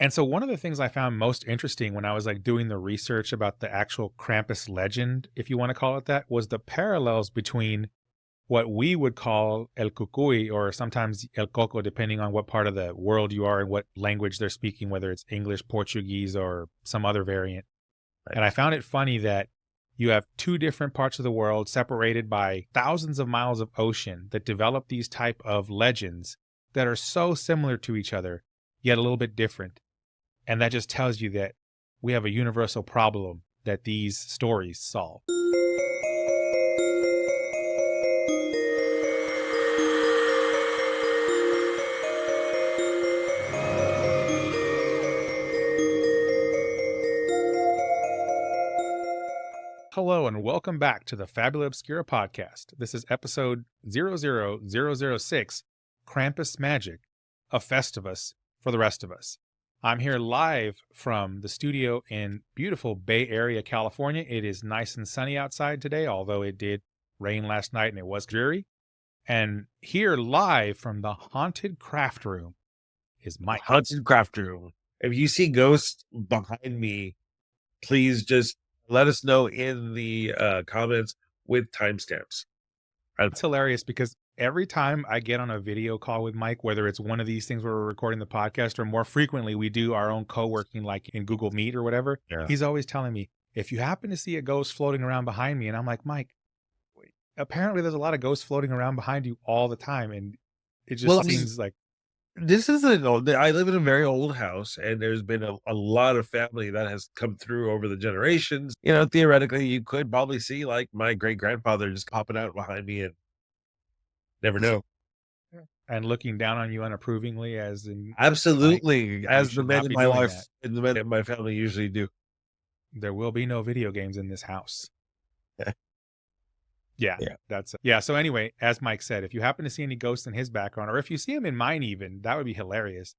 And so one of the things I found most interesting when I was like doing the research about the actual Krampus legend, if you want to call it that, was the parallels between what we would call El Cucuy or sometimes El Coco, depending on what part of the world you are and what language they're speaking, whether it's English, Portuguese, or some other variant. Right. And I found it funny that you have two different parts of the world separated by thousands of miles of ocean that develop these type of legends that are so similar to each other, yet a little bit different. And that just tells you that we have a universal problem that these stories solve. Hello and welcome back to the Fabula Obscura podcast. This is episode 00006, Krampus Magic, a Festivus for the rest of us. I'm here live from the studio in beautiful Bay Area, California. It is nice and sunny outside today, although it did rain last night and it was dreary. And here live from the Haunted Craft Room is Mike. Haunted Craft Room. If you see ghosts behind me, please just let us know in the comments with timestamps. It's hilarious because every time I get on a video call with Mike, whether it's one of these things where we're recording the podcast or more frequently we do our own co-working like in Google Meet or whatever, he's always telling me, if you happen to see a ghost floating around behind me, and I'm like, Mike, apparently there's a lot of ghosts floating around behind you all the time. And it just seems like this is an old, I live in a very old house, and there's been a lot of family that has come through over the generations. You know, theoretically, you could probably see like my great grandfather just popping out behind me and never know. And looking down on you unapprovingly, as in absolutely, Mike, as the men in my life that. and the men in my family usually do. There will be no video games in this house. Yeah. Yeah. So anyway, as Mike said, if you happen to see any ghosts in his background, or if you see him in mine even, that would be hilarious.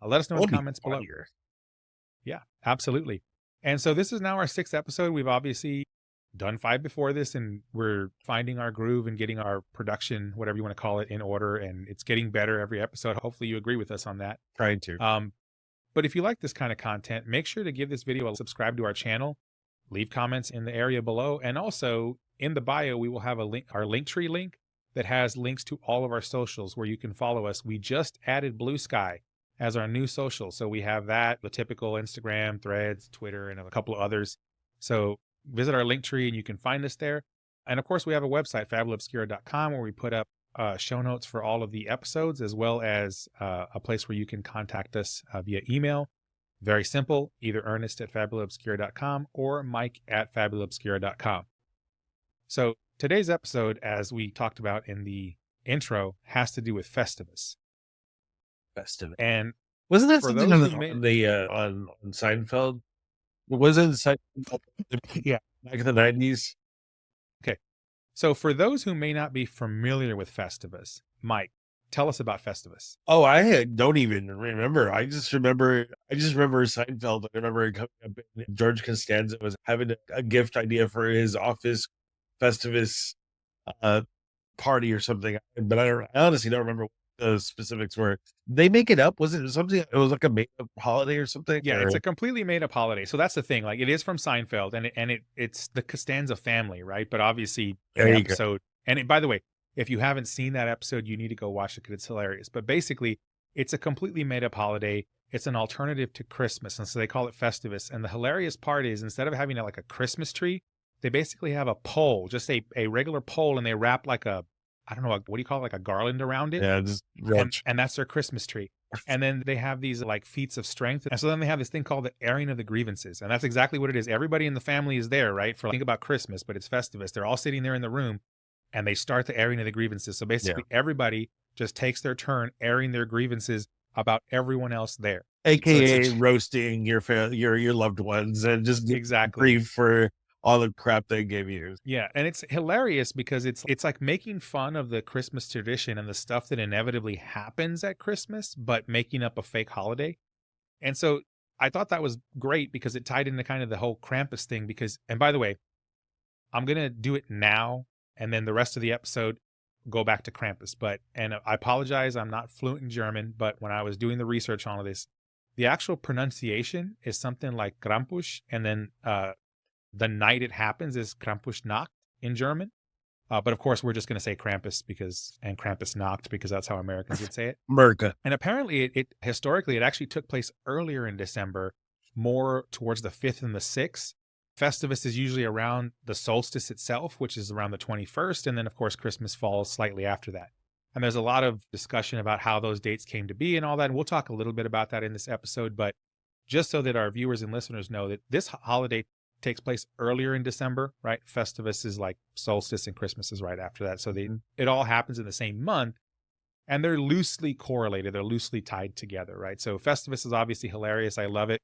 Let us know in the comments below. Yeah, absolutely. And so this is now our 6th episode. We've obviously done 5 before this, and we're finding our groove and getting our production, whatever you want to call it, in order. And it's getting better every episode. Hopefully you agree with us on that. Trying to. But if you like this kind of content, make sure to give this video a subscribe to our channel, leave comments in the area below, and also in the bio, we will have a link, our Linktree link that has links to all of our socials where you can follow us. We just added Blue Sky as our new social. So we have that, the typical Instagram, Threads, Twitter, and a couple of others. So visit our Linktree and you can find us there. And of course, we have a website, fabulaobscura.com, where we put up show notes for all of the episodes, as well as a place where you can contact us via email. Very simple, either ernest@fabulaobscura.com or mike@fabulaobscura.com. So today's episode, as we talked about in the intro, has to do with Festivus. And wasn't that something on Seinfeld? Wasn't Seinfeld? Yeah, back in the 90s. Okay. So for those who may not be familiar with Festivus, Mike, tell us about Festivus. Oh, I don't even remember. I just remember Seinfeld. I remember coming up and George Costanza was having a gift idea for his office Festivus party or something, but I honestly don't remember what the specifics were. They make it up? Was it something? It was like a made up holiday or something? Yeah, it's a completely made up holiday. So that's the thing. Like, it is from Seinfeld, and it's the Costanza family, right? But obviously, an episode. And by the way, if you haven't seen that episode, you need to go watch it because it's hilarious. But basically, it's a completely made up holiday. It's an alternative to Christmas, and so they call it Festivus. And the hilarious part is, instead of having like a Christmas tree, they basically have a pole, just a regular pole, and they wrap like a, I don't know, what do you call it, like a garland around it? Yeah, just and that's their Christmas tree. And then they have these like feats of strength. And so then they have this thing called the airing of the grievances. And that's exactly what it is. Everybody in the family is there, right? For think about Christmas, but it's Festivus. They're all sitting there in the room and they start the airing of the grievances. So basically everybody just takes their turn airing their grievances about everyone else there. AKA roasting your loved ones and just grief for all the crap they gave you. Yeah, and it's hilarious because it's like making fun of the Christmas tradition and the stuff that inevitably happens at Christmas, but making up a fake holiday. And so I thought that was great because it tied into kind of the whole Krampus thing because, and by the way, I'm going to do it now and then the rest of the episode go back to Krampus. And I apologize, I'm not fluent in German, but when I was doing the research on all of this, The actual pronunciation is something like Krampus, and then the night it happens is Krampusnacht in German. But of course, we're just going to say Krampus and Krampusnacht because that's how Americans would say it. Merca. And apparently, it historically, it actually took place earlier in December, more towards the 5th and the 6th. Festivus is usually around the solstice itself, which is around the 21st. And then, of course, Christmas falls slightly after that. And there's a lot of discussion about how those dates came to be and all that. And we'll talk a little bit about that in this episode. But just so that our viewers and listeners know that this holiday takes place earlier in December, right? Festivus is like solstice and Christmas is right after that. So it all happens in the same month. And they're loosely correlated. They're loosely tied together, right? So Festivus is obviously hilarious. I love it.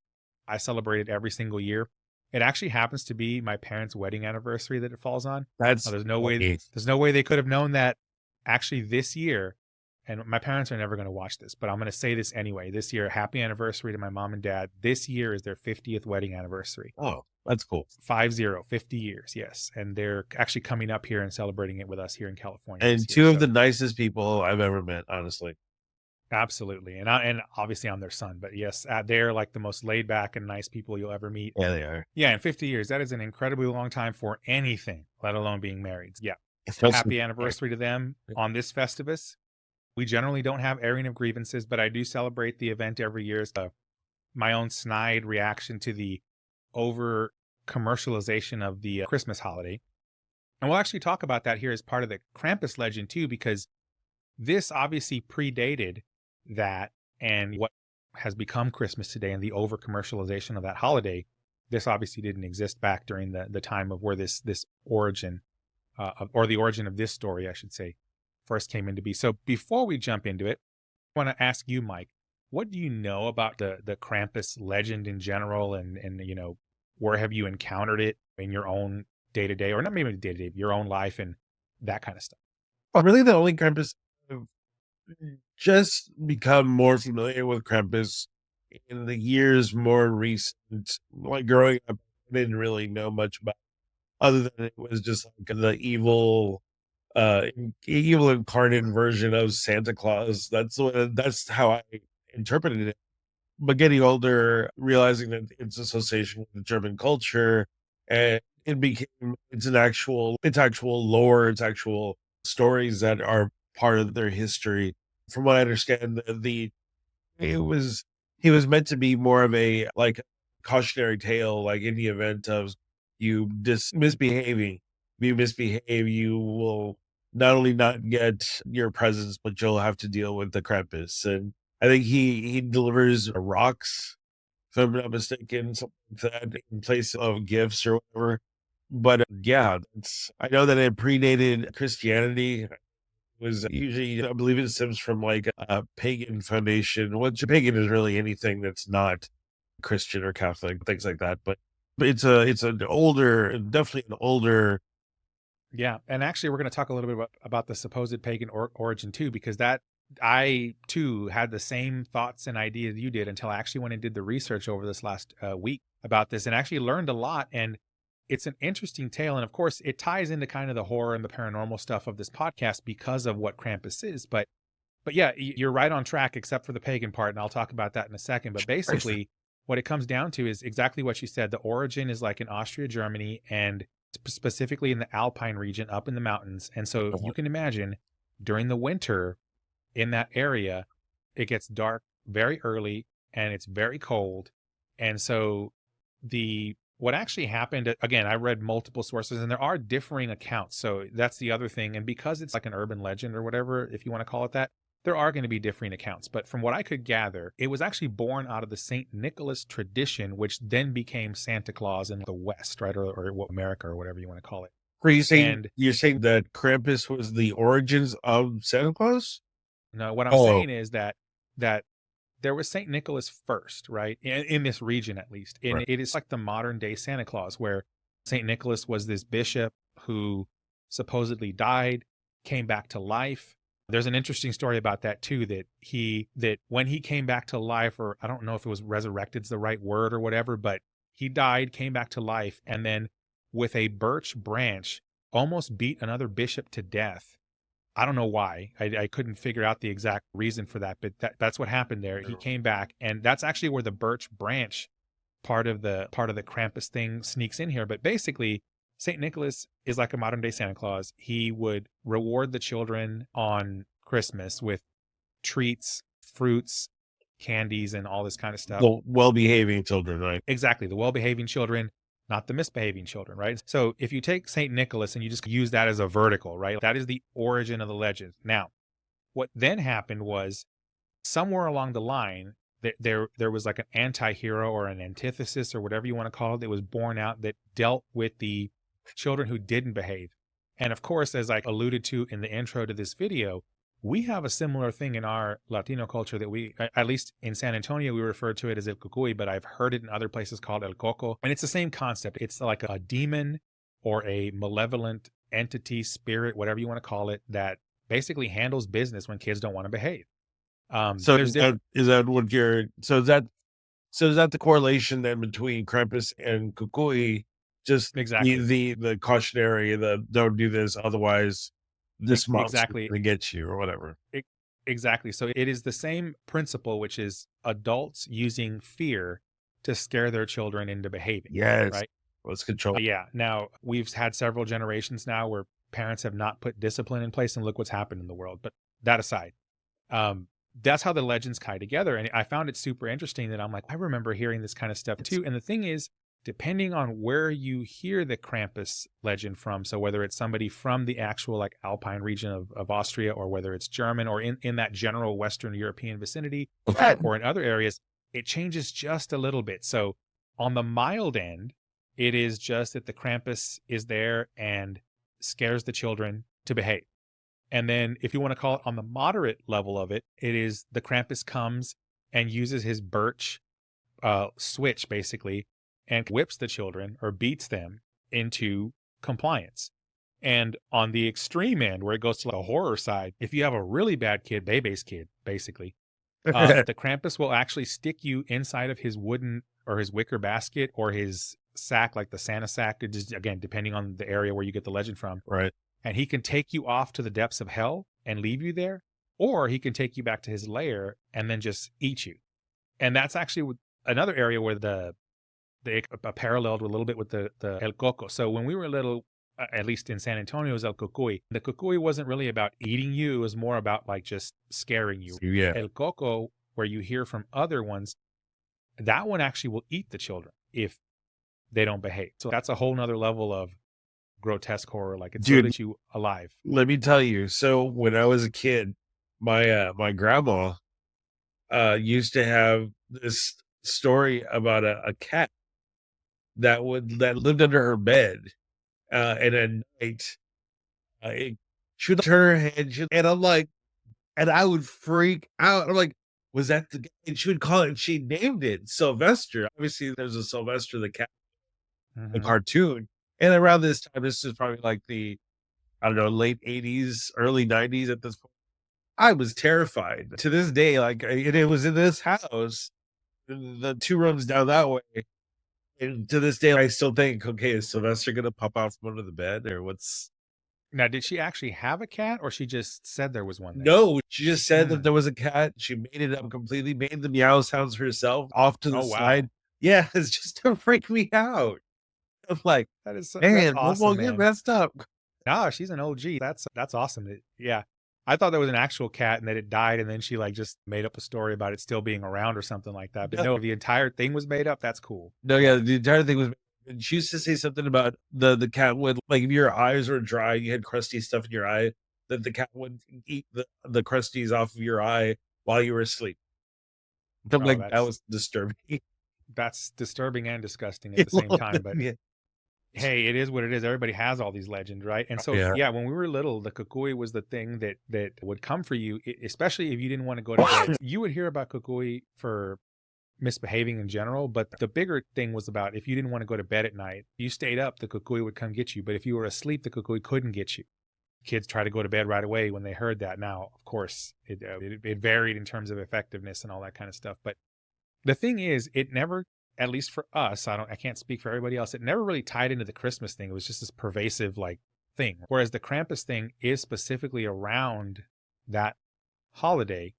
I celebrate it every single year. It actually happens to be my parents' wedding anniversary that it falls on. That's There's no way they could have known that actually this year. And my parents are never going to watch this, but I'm going to say this anyway. This year, happy anniversary to my mom and dad. This year is their 50th wedding anniversary. Oh, that's cool. 50 years, yes. And they're actually coming up here and celebrating it with us here in California. And two of the nicest people I've ever met, honestly. Absolutely. And obviously I'm their son, but yes, they're like the most laid back and nice people you'll ever meet. Yeah, they are. Yeah, in 50 years, that is an incredibly long time for anything, let alone being married. Yeah. Happy anniversary to them on this Festivus. We generally don't have airing of grievances, but I do celebrate the event every year. It's my own snide reaction to the over commercialization of the Christmas holiday. And we'll actually talk about that here as part of the Krampus legend too, because this obviously predated that and what has become Christmas today and the over commercialization of that holiday. This obviously didn't exist back during the time of where this origin or the origin of this story, I should say, first came into be. So before we jump into it, I want to ask you, Mike, what do you know about the Krampus legend in general, and where have you encountered it in your own day to day, or not maybe day to day, your own life and that kind of stuff? Well, really, the only Krampus I've just become more familiar with Krampus in the years more recent. Like growing up, I didn't really know much about it, other than it was just like the evil incarnate version of Santa Claus. That's how I interpreted it. But getting older, realizing that its association with German culture, and it's actual lore, it's actual stories that are part of their history. From what I understand, it was he was meant to be more of a like cautionary tale, like in the event of you misbehaving. If you misbehave, you will not only not get your presents, but you'll have to deal with the Krampus. And I think he delivers rocks, if I'm not mistaken, something like that, in place of gifts or whatever. But yeah, I know that it predated Christianity. It was usually, I believe it stems from like a pagan foundation. Which pagan is really anything that's not Christian or Catholic, things like that. But it's an older, definitely an older. Yeah, and actually, we're going to talk a little bit about the supposed pagan origin too, because that I too had the same thoughts and ideas you did until I actually went and did the research over this last week about this, and actually learned a lot. And it's an interesting tale, and of course, it ties into kind of the horror and the paranormal stuff of this podcast because of what Krampus is. But yeah, you're right on track, except for the pagan part, and I'll talk about that in a second. But basically, what it comes down to is exactly what you said. The origin is like in Austria, Germany, and specifically in the Alpine region up in the mountains. And so you can imagine during the winter in that area, it gets dark very early and it's very cold. And so what actually happened, again, I read multiple sources and there are differing accounts. So that's the other thing. And because it's like an urban legend or whatever, if you want to call it that, there are going to be differing accounts. But from what I could gather, it was actually born out of the St. Nicholas tradition, which then became Santa Claus in the West, right? Or what, America, or whatever you want to call it. Are you saying, you're saying that Krampus was the origins of Santa Claus? No, what I'm saying is that there was St. Nicholas first, right? In this region, at least. And Right. it is like the modern day Santa Claus, where St. Nicholas was this bishop who supposedly died, came back to life. There's an interesting story about that too, that when he came back to life, or I don't know if it was resurrected is the right word or whatever, but he died, came back to life, and then with a birch branch almost beat another bishop to death I don't know why. I couldn't figure out the exact reason for that, but that's what happened there. He came back, and that's actually where the birch branch part of the Krampus thing sneaks in here. But basically, Saint Nicholas is like a modern day Santa Claus. He would reward the children on Christmas with treats, fruits, candies, and all this kind of stuff. Well, well-behaving children, right? Exactly, the well-behaving children, not the misbehaving children, right? So if you take Saint Nicholas and you just use that as a vertical, right? That is the origin of the legend. Now, what then happened was somewhere along the line, there was like an anti-hero or an antithesis or whatever you want to call it that was born out that dealt with the children who didn't behave. And of course, as I alluded to in the intro to this video, we have a similar thing in our Latino culture that at least in San Antonio, we refer to it as El Cucuy, but I've heard it in other places called El Coco. And it's the same concept. It's like a demon or a malevolent entity, spirit, whatever you want to call it, that basically handles business when kids don't want to behave. So There's different. is that what you're? So is that the correlation then between Krampus and Kukui? Just Exactly. the cautionary, the don't do this, otherwise this monster is Exactly. gonna get you or whatever. Exactly. So it is the same principle, which is adults using fear to scare their children into behaving. Yes, Right. let's control. Yeah. Now, we've had several generations now where parents have not put discipline in place, and look what's happened in the world. But that aside, that's how the legends tie together. And I found it super interesting that I'm like, I remember hearing this kind of stuff too. And the thing is, depending on where you hear the Krampus legend from, so whether it's somebody from the actual like Alpine region of Austria, or whether it's German or in that general Western European vicinity or in other areas, it changes just a little bit. So on the mild end, it is just that the Krampus is there and scares the children to behave. And then if you want to call it on the moderate level of it, it is the Krampus comes and uses his birch switch basically and whips the children or beats them into compliance. And on the extreme end, where it goes to the horror side, if you have a really bad kid, Bebe's kid, basically, the Krampus will actually stick you inside of his wooden or his wicker basket or his sack, like the Santa sack, just, again, depending on the area where you get the legend from. Right. And he can take you off to the depths of hell and leave you there, or he can take you back to his lair and then just eat you. And that's actually another area where they paralleled a little bit with the El Coco. So when we were little, at least in San Antonio, it was El Cucuy. The Cucuy wasn't really about eating you. It was more about like just scaring you. Yeah. El Coco, where you hear from other ones, that one actually will eat the children if they don't behave. So that's a whole nother level of grotesque horror. Like it's Dude, so that you alive. Let me tell you. So when I was a kid, my grandma used to have this story about a cat that lived under her bed, and at night, she would turn her head, and I'm like, and I would freak out. I'm like, was that the guy? And she would call it, and she named it Sylvester. Obviously, there's a Sylvester the cat, the cartoon. And around this time, this is probably like I don't know, late 80s, early 90s at this point. I was terrified. To this day, like, and it was in this house, the 2 rooms down that way. And to this day, I still think, okay, is Sylvester gonna pop out from under the bed, or what's? Now, did she actually have a cat, or she just said there was one there? No, she just said that there was a cat. She made it up completely, made the meow sounds herself off to the Oh, wow. side. Yeah, it's just to freak me out. I'm like, That's man, awesome, we'll get man. messed up. No, she's an OG. That's awesome. Yeah. I thought there was an actual cat and that it died, and then she like just made up a story about it still being around or something like that. But no, the entire thing was made up. That's cool. No, yeah, the entire thing was. She used to say something about the cat would, like, if your eyes were dry, you had crusty stuff in your eye, that the cat would eat the crusties off of your eye while you were asleep. I'm like, that was disturbing. That's disturbing and disgusting at the same time. But Yeah. hey, it is what it is. Everybody has all these legends, right? And so, yeah, when we were little, the Cucuy was the thing that would come for you, especially if you didn't want to go to bed. You would hear about Cucuy for misbehaving in general, but the bigger thing was about if you didn't want to go to bed at night, you stayed up, the Cucuy would come get you. But if you were asleep, the Cucuy couldn't get you. Kids try to go to bed right away when they heard that. Now, of course, it varied in terms of effectiveness and all that kind of stuff. But the thing is, it never, at least for us, I can't speak for everybody else, it never really tied into the Christmas thing. It was just this pervasive, like, thing. Whereas the Krampus thing is specifically around that holiday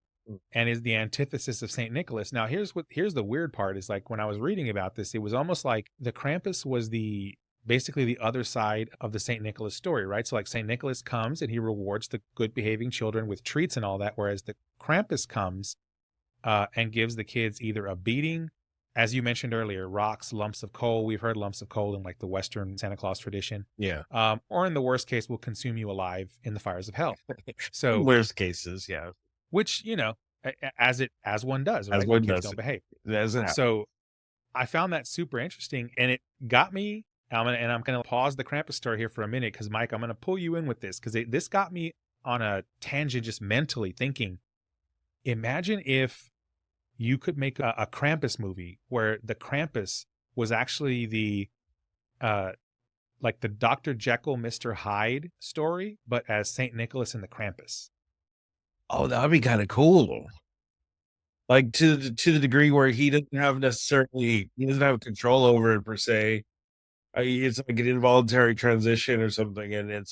and is the antithesis of Saint Nicholas. Now, here's the weird part is like when I was reading about this, it was almost like the Krampus was basically the other side of the Saint Nicholas story, right? So like Saint Nicholas comes and he rewards the good behaving children with treats and all that, whereas the Krampus comes and gives the kids either a beating, as you mentioned earlier, rocks, lumps of coal. We've heard lumps of coal in like the Western Santa Claus tradition. Yeah. Or in the worst case, will consume you alive in the fires of hell. So, Worst cases, yeah. which, as one does, As right? When one kids does. don't behave. As it happens. So I found that super interesting and it got me. I'm going to pause the Krampus story here for a minute because, Mike, I'm going to pull you in with this because this got me on a tangent just mentally thinking. Imagine if you could make a Krampus movie where the Krampus was actually the like the Dr. Jekyll, Mr. Hyde story, but as Saint Nicholas and the Krampus. Oh, that'd be kind of cool. Like to the degree where he doesn't have control over it per se. It's like an involuntary transition or something, and it's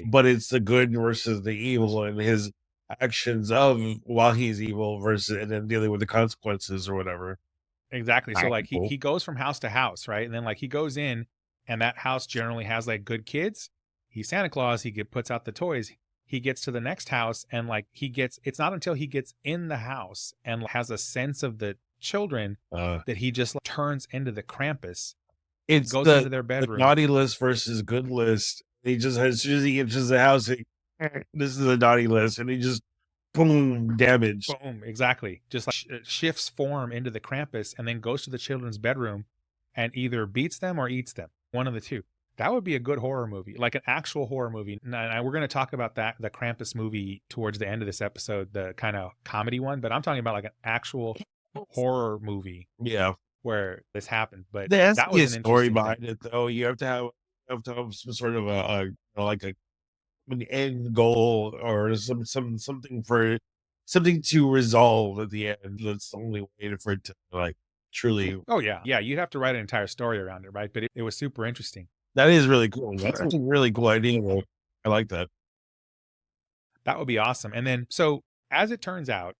the good versus the evil, and his actions of while he's evil versus and then dealing with the consequences or whatever. Exactly. So like Cool. he goes from house to house, right? And then like he goes in and that house generally has like good kids. He's Santa Claus, puts out the toys. He gets to the next house and like it's not until he gets in the house and has a sense of the children that he just like, turns into the Krampus, It's goes into their the bedroom. naughty list versus good list. He just as soon as he enters the house, this is a naughty list, and he just boom damaged. Boom, exactly. Just like shifts form into the Krampus and then goes to the children's bedroom and either beats them or eats them. One of the two. That would be a good horror movie, like an actual horror movie. And we're going to talk about the Krampus movie towards the end of this episode, the kind of comedy one. But I'm talking about like an actual horror movie. Yeah, where this happened. But there has that to be a was an story interesting behind thing. it, though. You have to have some sort of like an end goal or something to resolve at the end. That's the only way for it to like truly. Oh yeah, you'd have to write an entire story around it, right? But it was super interesting. That is really cool. That's a really cool idea. I like that. That would be awesome. And then, so as it turns out,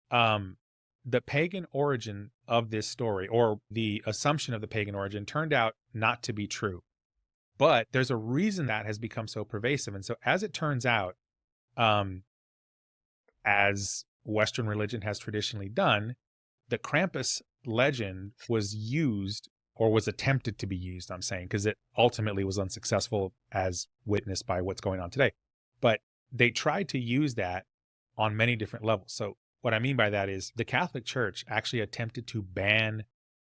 the pagan origin of this story, or the assumption of the pagan origin, turned out not to be true. But there's a reason that has become so pervasive. And so, as it turns out, as Western religion has traditionally done, the Krampus legend was used or was attempted to be used, I'm saying, because it ultimately was unsuccessful as witnessed by what's going on today. But they tried to use that on many different levels. So what I mean by that is the Catholic Church actually attempted to ban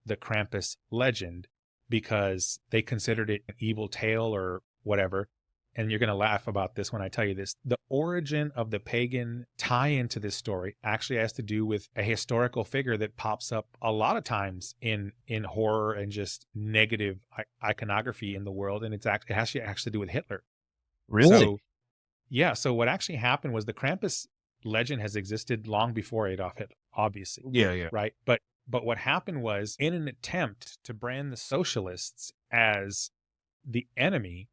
the Krampus legend because they considered it an evil tale or whatever. And you're going to laugh about this when I tell you this. The origin of the pagan tie into this story actually has to do with a historical figure that pops up a lot of times in horror and just negative iconography in the world. And it has to do with Hitler. Really? So, yeah. So what actually happened was the Krampus legend has existed long before Adolf Hitler, obviously. Yeah. Right. But what happened was, in an attempt to brand the socialists as the enemy,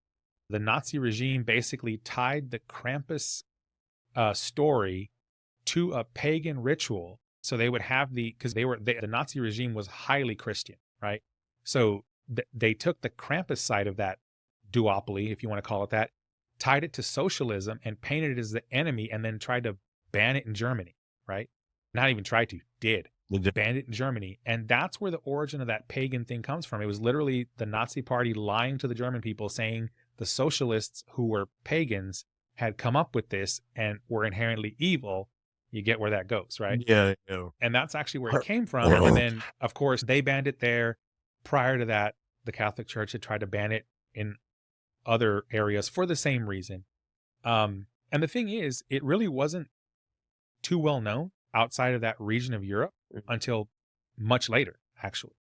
the Nazi regime basically tied the Krampus story to a pagan ritual. So they would have because the Nazi regime was highly Christian, right? So they took the Krampus side of that duopoly, if you want to call it that, tied it to socialism and painted it as the enemy, and then tried to ban it in Germany, right? Not even tried to, did. Banned it in Germany. And that's where the origin of that pagan thing comes from. It was literally the Nazi party lying to the German people, saying the socialists, who were pagans, had come up with this and were inherently evil. You get where that goes, right? Yeah. And that's actually where it came from. And then, of course, they banned it there. Prior to that, the Catholic Church had tried to ban it in other areas for the same reason. And the thing is, it really wasn't too well known outside of that region of Europe until much later, actually.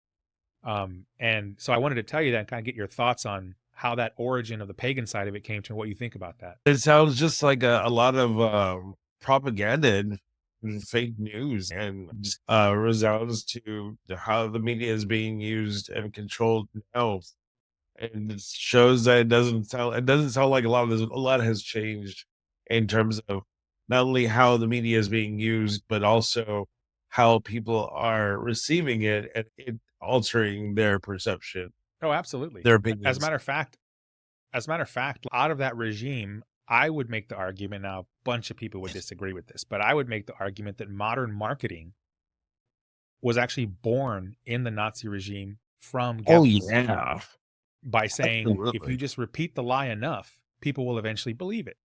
And so I wanted to tell you that and kind of get your thoughts on how that origin of the pagan side of it came to and what you think about that. It sounds just like a lot of propaganda and fake news, and just resounds to how the media is being used and controlled now. and it shows that it doesn't sound like a lot has changed in terms of not only how the media is being used, but also how people are receiving it and it altering their perception, Oh, absolutely. their As a opinions. matter of fact, out of that regime, I would make the argument. Now, a bunch of people would disagree with this, but I would make the argument that modern marketing was actually born in the Nazi regime from Oh Goebbels yeah, by saying, if you absolutely. just repeat the lie enough, people will eventually believe it.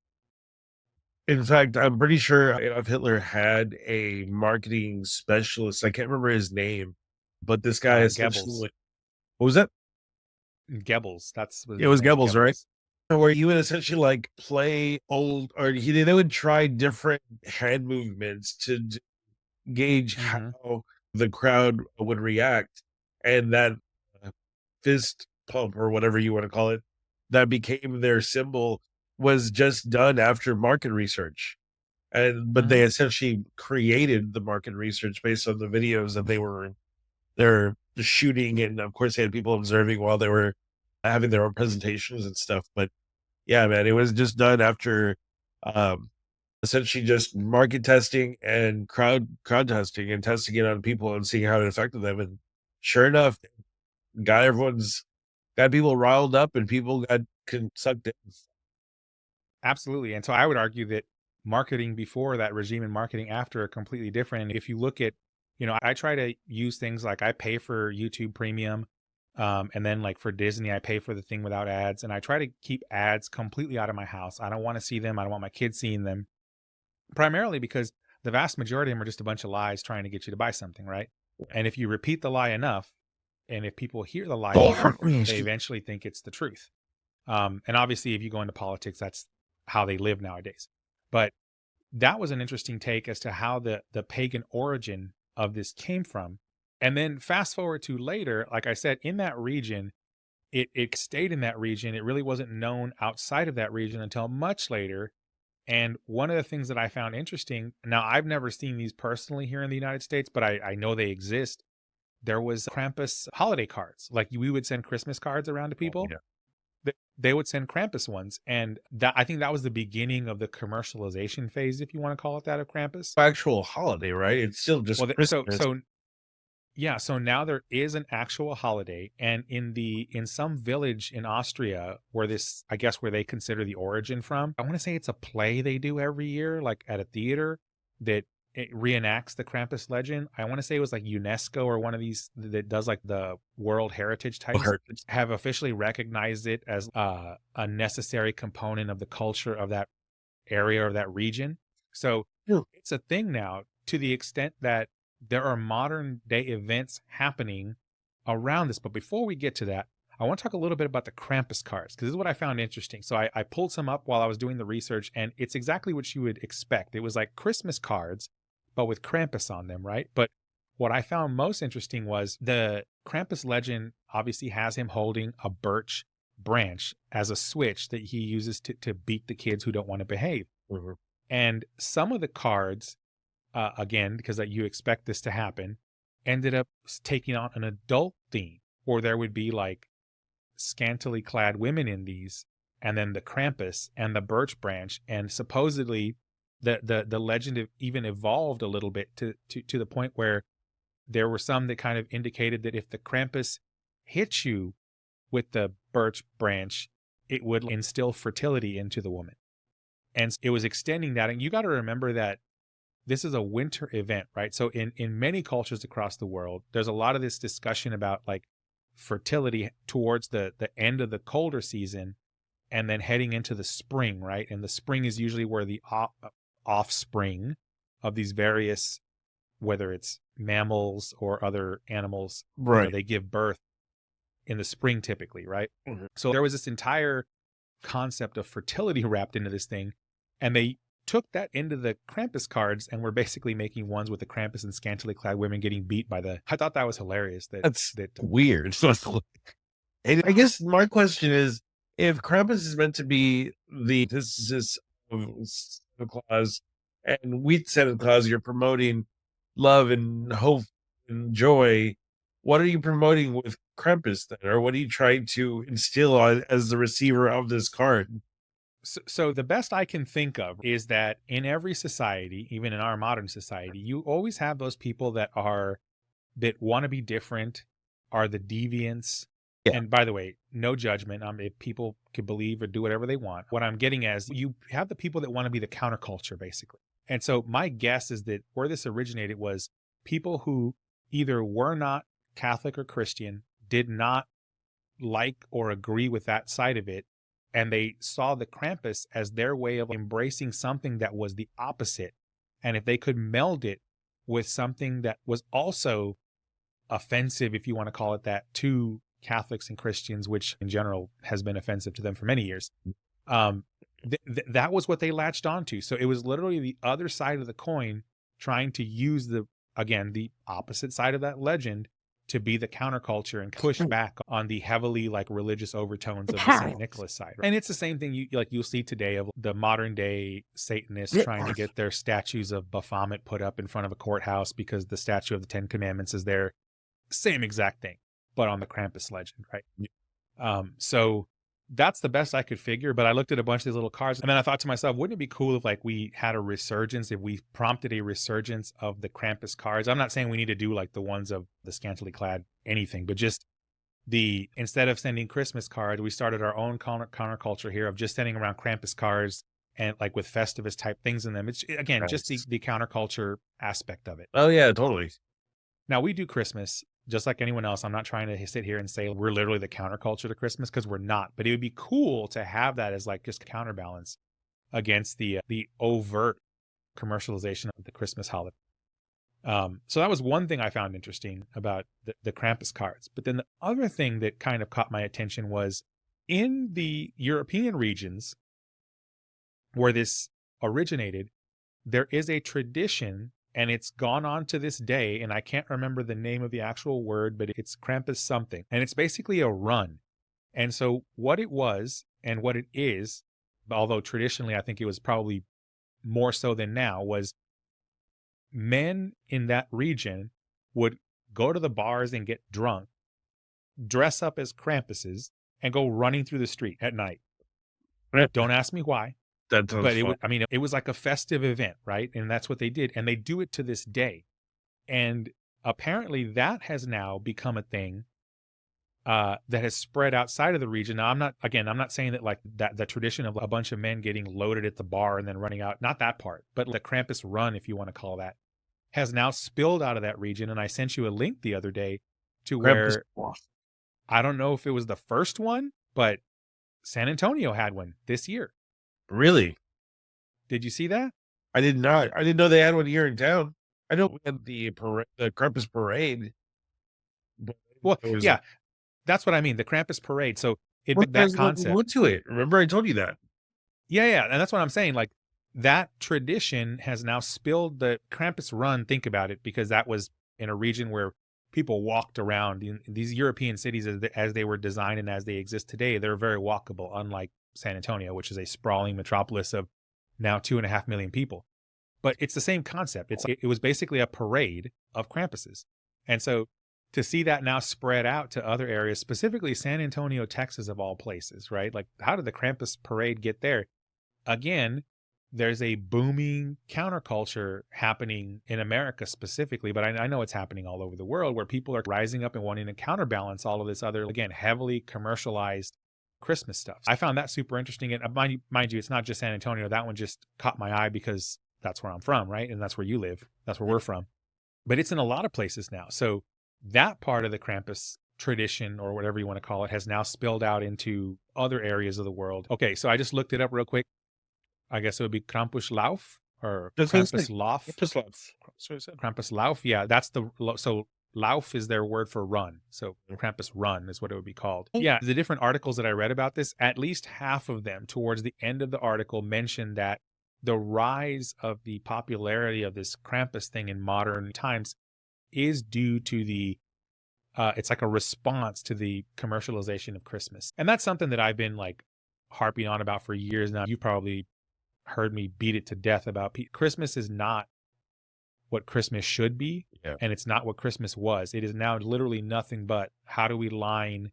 In fact, I'm pretty sure Adolf Hitler had a marketing specialist. I can't remember his name, but this guy Goebbels, essentially, what was that? Goebbels, that's what It his was name, Goebbels, right? Goebbels. Where he would essentially like play old, or they would try different hand movements to gauge Hmm. how the crowd would react, and that uh, fist pump or whatever you want to call it that became their symbol was just done after market research. And but Hmm. they essentially created the market research based on the videos that they're shooting, and of course they had people observing while they were having their own presentations and stuff. But yeah, man, it was just done after um essentially just market testing and crowd testing and testing it on people and seeing how it affected them. And sure enough, got everyone's got people riled up and people got sucked in. Absolutely. And so I would argue that marketing before that regime and marketing after are completely different. If you look at, I try to use things like I pay for YouTube Premium. And then like for Disney, I pay for the thing without ads. And I try to keep ads completely out of my house. I don't want to see them. I don't want my kids seeing them, primarily because the vast majority of them are just a bunch of lies trying to get you to buy something, right? And if you repeat the lie enough, and if people hear the lie enough, they eventually think it's the truth. And obviously, if you go into politics, that's how they live nowadays. But that was an interesting take as to how the pagan origin of this came from. And then fast forward to later, like I said, in that region, it stayed in that region. It really wasn't known outside of that region until much later. And one of the things that I found interesting, now I've never seen these personally here in the United States, but I know they exist. There was Krampus holiday cards. Like we would send Christmas cards around to Oh, people. yeah. They would send Krampus ones. And that, I think that was the beginning of the commercialization phase, if you want to call it that, of Krampus. Actual holiday, right? It's still just Well, Christmas. yeah, so now there is an actual holiday, and in some village in Austria where this, I guess, where they consider the origin from. I want to say it's a play they do every year, like at a theater, that it reenacts the Krampus legend. I want to say it was like UNESCO or one of these that does like the World Heritage types, have officially recognized it as a necessary component of the culture of that area or that region. So it's a thing now, to the extent that there are modern day events happening around this. But before we get to that, I want to talk a little bit about the Krampus cards, because this is what I found interesting. So I pulled some up while I was doing the research, and it's exactly what you would expect. It was like Christmas cards, but with Krampus on them, right? But what I found most interesting was the Krampus legend obviously has him holding a birch branch as a switch that he uses to beat the kids who don't want to behave. Mhm. And some of the cards, again, because you expect this to happen, ended up taking on an adult theme, or there would be like scantily clad women in these, and then the Krampus and the birch branch, and supposedly the legend even evolved a little bit to the point where there were some that kind of indicated that if the Krampus hit you with the birch branch, it would instill fertility into the woman. And it was extending that. And you got to remember that this is a winter event, right? So in many cultures across the world, there's a lot of this discussion about like fertility towards the end of the colder season and then heading into the spring, right? And the spring is usually where the offspring of these various, whether it's mammals or other animals, Right. they give birth in the spring typically, right? Mhm. So there was this entire concept of fertility wrapped into this thing, and they took that into the Krampus cards and were basically making ones with the Krampus and scantily clad women getting beat by the. I thought that was hilarious. That's That weird. And I guess my question is, if Krampus is meant to be the antithesis of Santa Claus, and with Santa Claus, you're promoting love and hope and joy, what are you promoting with Krampus then, or what he tried to instill on as the receiver of this card. So the best I can think of is that in every society, even in our modern society, you always have those people that want to be different, are the deviants. Yeah. And by the way, no judgment. If people could believe or do whatever they want. What I'm getting at is you have the people that want to be the counterculture, basically. And so my guess is that where this originated was people who either were not Catholic or Christian, did not like or agree with that side of it, and they saw the Krampus as their way of embracing something that was the opposite. And if they could meld it with something that was also offensive, if you want to call it that, to Catholics and Christians, which in general has been offensive to them for many years, that was what they latched onto. So it was literally the other side of the coin trying to use the opposite side of that legend to be the counterculture and push back on the heavily religious overtones of the St. Nicholas side. And it's the same thing you'll see today of the modern day Satanists trying to get their statues of Baphomet put up in front of a courthouse because the statue of the Ten Commandments is there. Same exact thing, but on the Krampus legend, right? So that's the best I could figure. But I looked at a bunch of these little cards, and then I thought to myself, wouldn't it be cool if we had a resurgence, if we prompted a resurgence of the Krampus cards? I'm not saying we need to do the ones of the scantily clad anything, but just instead of sending Christmas cards, we started our own counterculture here of just sending around Krampus cards and with Festivus type things in them. It's again, just the counterculture aspect of it. Oh yeah, totally. Now we do Christmas just like anyone else. I'm not trying to sit here and say we're literally the counterculture to Christmas, because we're not. But it would be cool to have that as just a counterbalance against the overt commercialization of the Christmas holiday. So that was one thing I found interesting about the Krampus cards. But then the other thing that kind of caught my attention was in the European regions where this originated, there is a tradition, and it's gone on to this day, and I can't remember the name of the actual word, but it's Krampus something, and it's basically a run. And so what it was and what it is, although traditionally I think it was probably more so than now, was men in that region would go to the bars and get drunk, dress up as Krampuses, and go running through the street at night. Don't ask me why. That sounds but fun. it was like a festive event, right? And that's what they did. And they do it to this day. And apparently that has now become a thing that has spread outside of the region. Now, I'm not saying that the tradition of a bunch of men getting loaded at the bar and then running out, not that part, but the Krampus run, if you want to call that, has now spilled out of that region. And I sent you a link the other day to where I don't know if it was the first one, but San Antonio had one this year. Really? Did you see that? I did not. I didn't know they had one here in town. I know we had the Krampus parade. Well, yeah, that's what I mean. The Krampus parade. So that concept. Went to it. Remember, I told you that. Yeah, and that's what I'm saying. That tradition has now spilled. The Krampus run. Think about it, because that was in a region where people walked around. In these European cities, as they were designed and as they exist today, they're very walkable, unlike San Antonio, which is a sprawling metropolis of now 2.5 million people. But it's the same concept. It was basically a parade of Krampuses. And so to see that now spread out to other areas, specifically San Antonio, Texas, of all places, right? How did the Krampus parade get there? Again, there's a booming counterculture happening in America specifically, but I know it's happening all over the world, where people are rising up and wanting to counterbalance all of this other, again, heavily commercialized Christmas stuff. I found that super interesting. And mind you, it's not just San Antonio. That one just caught my eye because that's where I'm from, right? And that's where you live. That's where we're from. But it's in a lot of places now. So that part of the Krampus tradition, or whatever you want to call it, has now spilled out into other areas of the world. Okay, so I just looked it up real quick. I guess it would be Krampus Lauf or Krampus Lauf. Krampus Lauf. Yeah, that's so Lauf is their word for run. So Krampus run is what it would be called. Yeah, the different articles that I read about this, at least half of them towards the end of the article mentioned that the rise of the popularity of this Krampus thing in modern times is due to it's like a response to the commercialization of Christmas. And that's something that I've been harping on about for years now. You probably heard me beat it to death about Christmas is not what Christmas should be, Yeah. and it's not what Christmas was. It is now literally nothing but how do we line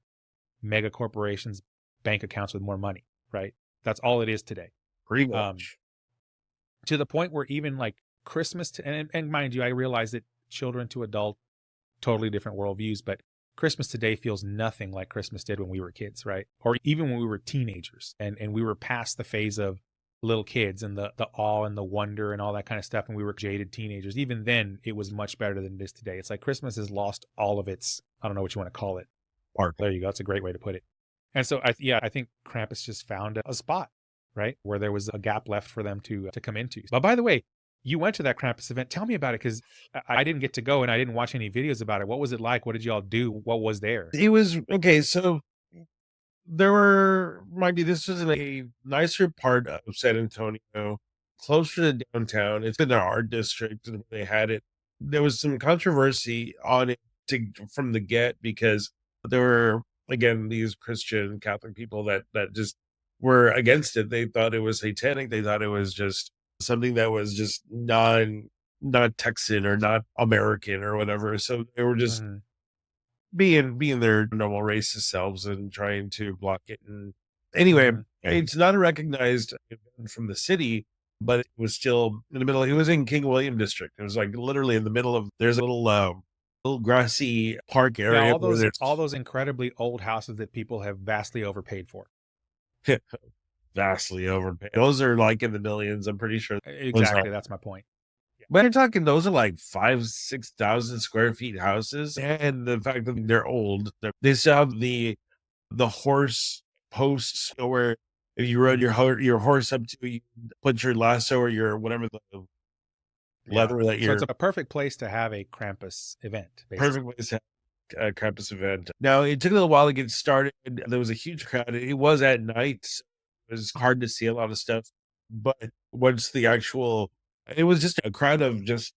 mega corporations' bank accounts with more money, right? That's all it is today. Pretty Um, much. to the point where even like Christmas, and mind you, I realize that children to adult, totally different worldviews, but Christmas today feels nothing like Christmas did when we were kids, right? Or even when we were teenagers and we were past the phase of little kids and the awe and the wonder and all that kind of stuff. And we were jaded teenagers. Even then, it was much better than it is today. It's like Christmas has lost all of its, I don't know what you want to call it. Park. There you go. That's a great way to put it. And so, I think Krampus just found a spot, right, where there was a gap left for them to come into. But by the way, you went to that Krampus event. Tell me about it, because I didn't get to go and I didn't watch any videos about it. What was it like? What did y'all do? What was there? It was okay. So there were, mind you, this was in a nicer part of San Antonio, closer to downtown. It's in their art district, and they had it. There was some controversy on it from the get, because there were, again, these Christian Catholic people that just were against it. They thought it was satanic. They thought it was just something that was just not Texan or not American or whatever. So they were just Mhm. being their normal racist selves and trying to block it. And anyway, Mhm. it's not a recognized event from the city, but it was still in the middle. It was in King William District. It was like literally in the middle of, there's a little grassy park Yeah, area where all there's those incredibly old houses that people have vastly overpaid for. vastly overpaid. Those are like in the millions. I'm pretty sure those are. Exactly, that's my point. But you're talking, those are like 5,000-6,000 square feet houses, and the fact that they're old, they still have the horse posts, where if you rode your horse up to, you put your lasso or your whatever the Yeah. leather that So it's you're, a perfect place to have a Krampus event, perfect basically. place to have a Krampus event. Now it took a little while to get started. There was a huge crowd. It was at night, so it was hard to see a lot of stuff. But once the actual, it was just a crowd of just,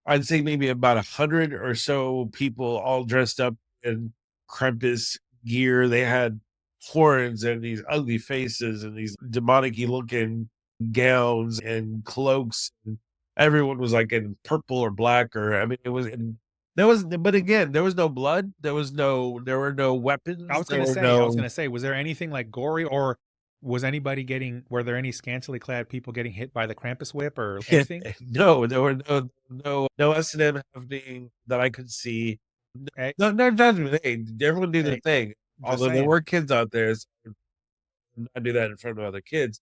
I'd say maybe about 100 or so people, all dressed up in Krampus gear. They had horns and these ugly faces and these demonic-y looking gowns and cloaks. And everyone was like in purple or black, or I mean, it was. And there was, but again, there was no blood. There were no weapons. There were I was no. gonna say, was there anything like gory, or were there any scantily clad people getting hit by the Krampus whip or anything? No, there were no S&M happening that I could see. Hey, No judgment. Hey, everyone do their hey, thing. just Although there saying. were kids out there, so not do that in front of other kids.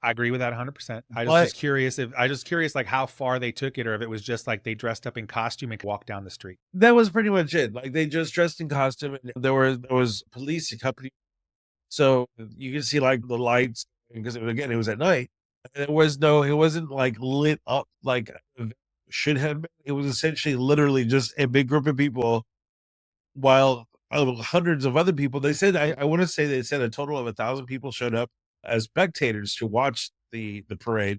I agree with that 100%. But I just curious like how far they took it, or if it was just like they dressed up in costume and walked down the street. that was pretty much it. Like, they just dressed in costume, and there was police accompanying. So you can see like the lights, because again, it was at night. And it wasn't like lit up like it should have been. It was essentially literally just a big group of people, while hundreds of other people. They said, I want to say they said a total of 1,000 people showed up as spectators to watch the parade.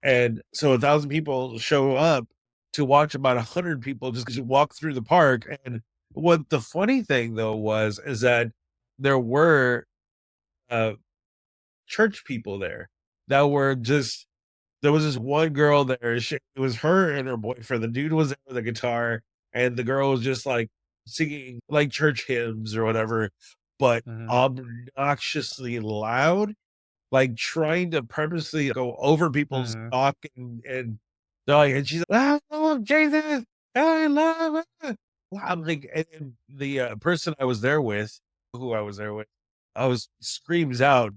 And so 1,000 people show up to watch about 100 people just walk through the park. And what the funny thing though is that there were uh church people there that were just, there was this one girl there. It was her and her boyfriend. The dude was there with a guitar, and the girl was just like singing like church hymns or whatever, but Mhm. obnoxiously loud, like trying to purposely go over people's Mhm. talk. And they're like, and she's like, I love Jesus, I love it. I'm like, and the person I was there with, who I was there with, I was screams out,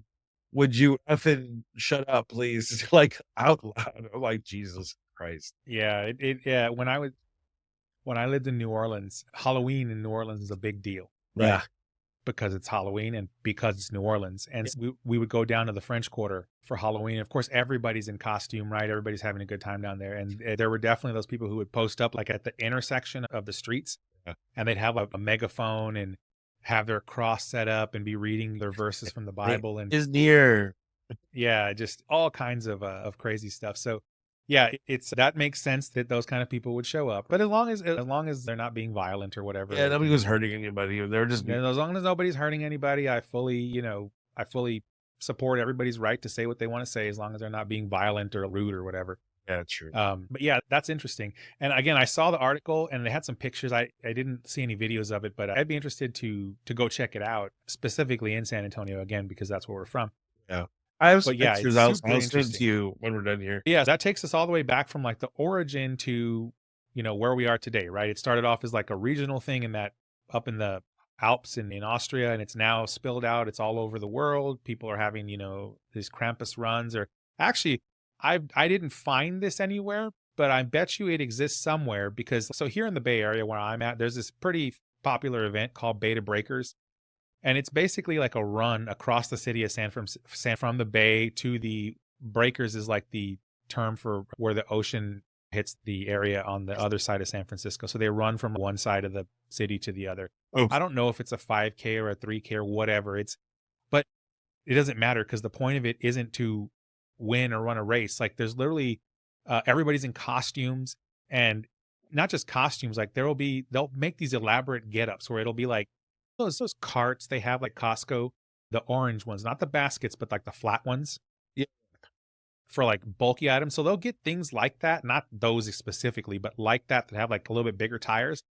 would you effing shut up, please? Like, out loud. I'm like, Jesus Christ. Yeah, yeah, when I lived in New Orleans, Halloween in New Orleans is a big deal, right? Yeah. Because it's Halloween and because it's New Orleans. And Yeah. we would go down to the French Quarter for Halloween. Of course, everybody's in costume, right? Everybody's having a good time down there. And there were definitely those people who would post up like at the intersection of the streets, Yeah. and they'd have a megaphone and have their cross set up and be reading their verses from the It Bible. And is near. yeah, just all kinds of crazy stuff. So yeah, it's that makes sense that those kind of people would show up. But as long as they're not being violent or whatever, Yeah, they nobody can, was hurting anybody. They were just, and as long as nobody's hurting anybody, I fully support everybody's right to say what they want to say, as long as they're not being violent or rude or whatever. Yeah, true. But yeah, that's interesting. And again, I saw the article and they had some pictures. I didn't see any videos of it, but I'd be interested to go check it out, specifically in San Antonio again, because that's where we're from. Yeah. I have some But yeah, it's pictures. super I'll send it to interesting. you when we're done here. Yeah, that takes us all the way back from like the origin to, where we are today, right? It started off as like a regional thing in that up in the Alps in Austria, and it's now spilled out. It's all over the world. People are having, these Krampus runs, or actually, I didn't find this anywhere, but I bet you it exists somewhere because so here in the Bay Area where I'm at, there's this pretty popular event called Beta Breakers. And it's basically like a run across the city of from the bay to the breakers is like the term for where the ocean hits the area on the other side of San Francisco. So they run from one side of the city to the other. Oh, I don't know if it's a 5K or a 3K or whatever. But it doesn't matter because the point of it isn't to win or run a race. Like there's literally everybody's in costumes, and not just costumes. Like they'll make these elaborate get-ups where it'll be like those carts they have like Costco, the orange ones, not the baskets, but like the flat ones yeah. for like bulky items. So they'll get things like that, not those specifically, but like that have like a little bit bigger tires,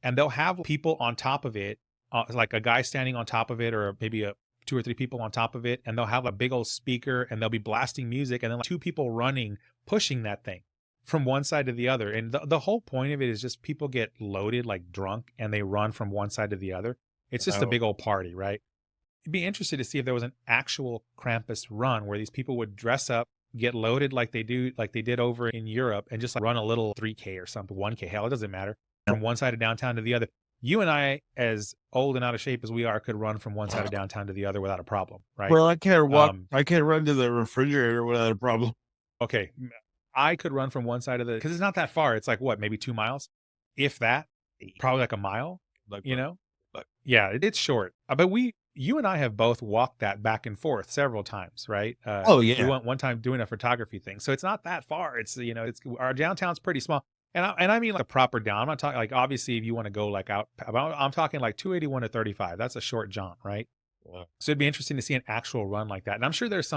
and they'll have people on top of it, like a guy standing on top of it, or maybe a two or three people on top of it, and they'll have a big old speaker, and they'll be blasting music, and then like two people running, pushing that thing from one side to the other. And the whole point of it is just people get loaded, like drunk, and they run from one side to the other. It's just a big old party, right? I'd be interested to see if there was an actual Krampus run where these people would dress up, get loaded like they did over in Europe, and just like run a little 3K or something, 1K, hell, it doesn't matter, from one side of downtown to the other. You and I, as old and out of shape as we are, could run from one side of downtown to the other without a problem, right? Well, I can't walk. I can't run to the refrigerator without a problem. Okay, I could run from one side of because it's not that far. It's like what, maybe 2 miles, if that, probably like a mile. Like, Yeah, it's short. But you and I have both walked that back and forth several times, right? oh yeah. We went one time doing a photography thing, so it's not that far. It's it's our downtown's pretty small. And I mean like a proper down. I'm not talking like obviously if you want to go like out, I'm talking like 281 to 35. That's a short jaunt, right? Wow. So it'd be interesting to see an actual run like that. And I'm sure there's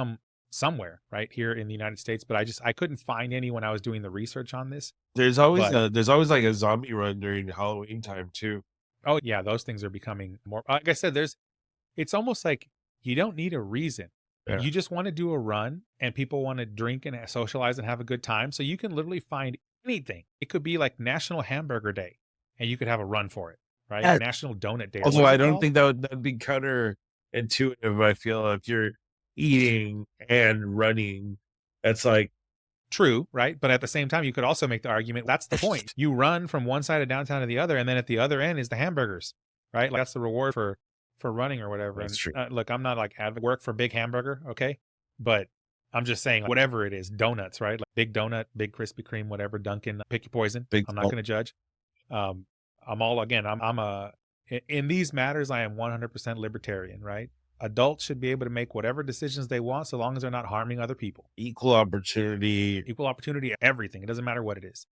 somewhere right here in the United States, but I couldn't find any when I was doing the research on this. There's always like a zombie run during Halloween time too. Oh yeah, those things are becoming more. Like I said, it's almost like you don't need a reason. Yeah. You just want to do a run, and people want to drink and socialize and have a good time. So you can literally find anything. It could be like National Hamburger Day, and you could have a run for it, right? Yeah. National Donut Day. Although I don't think that'd be counterintuitive. I feel if you're eating and running, that's like true, right? But at the same time, you could also make the argument that's the point. You run from one side of downtown to the other, and then at the other end is the hamburgers, right? Like that's the reward for running or whatever. That's true. Look, I'm not like work for Big Hamburger, okay? But I'm just saying whatever it is, donuts, right? Like Big Donut, Big Krispy Kreme, whatever, Dunkin', pick your poison. I'm not going to judge. I'm all again. In these matters, I am 100% libertarian, right? Adults should be able to make whatever decisions they want so long as they're not harming other people. Equal opportunity, everything. It doesn't matter what it is.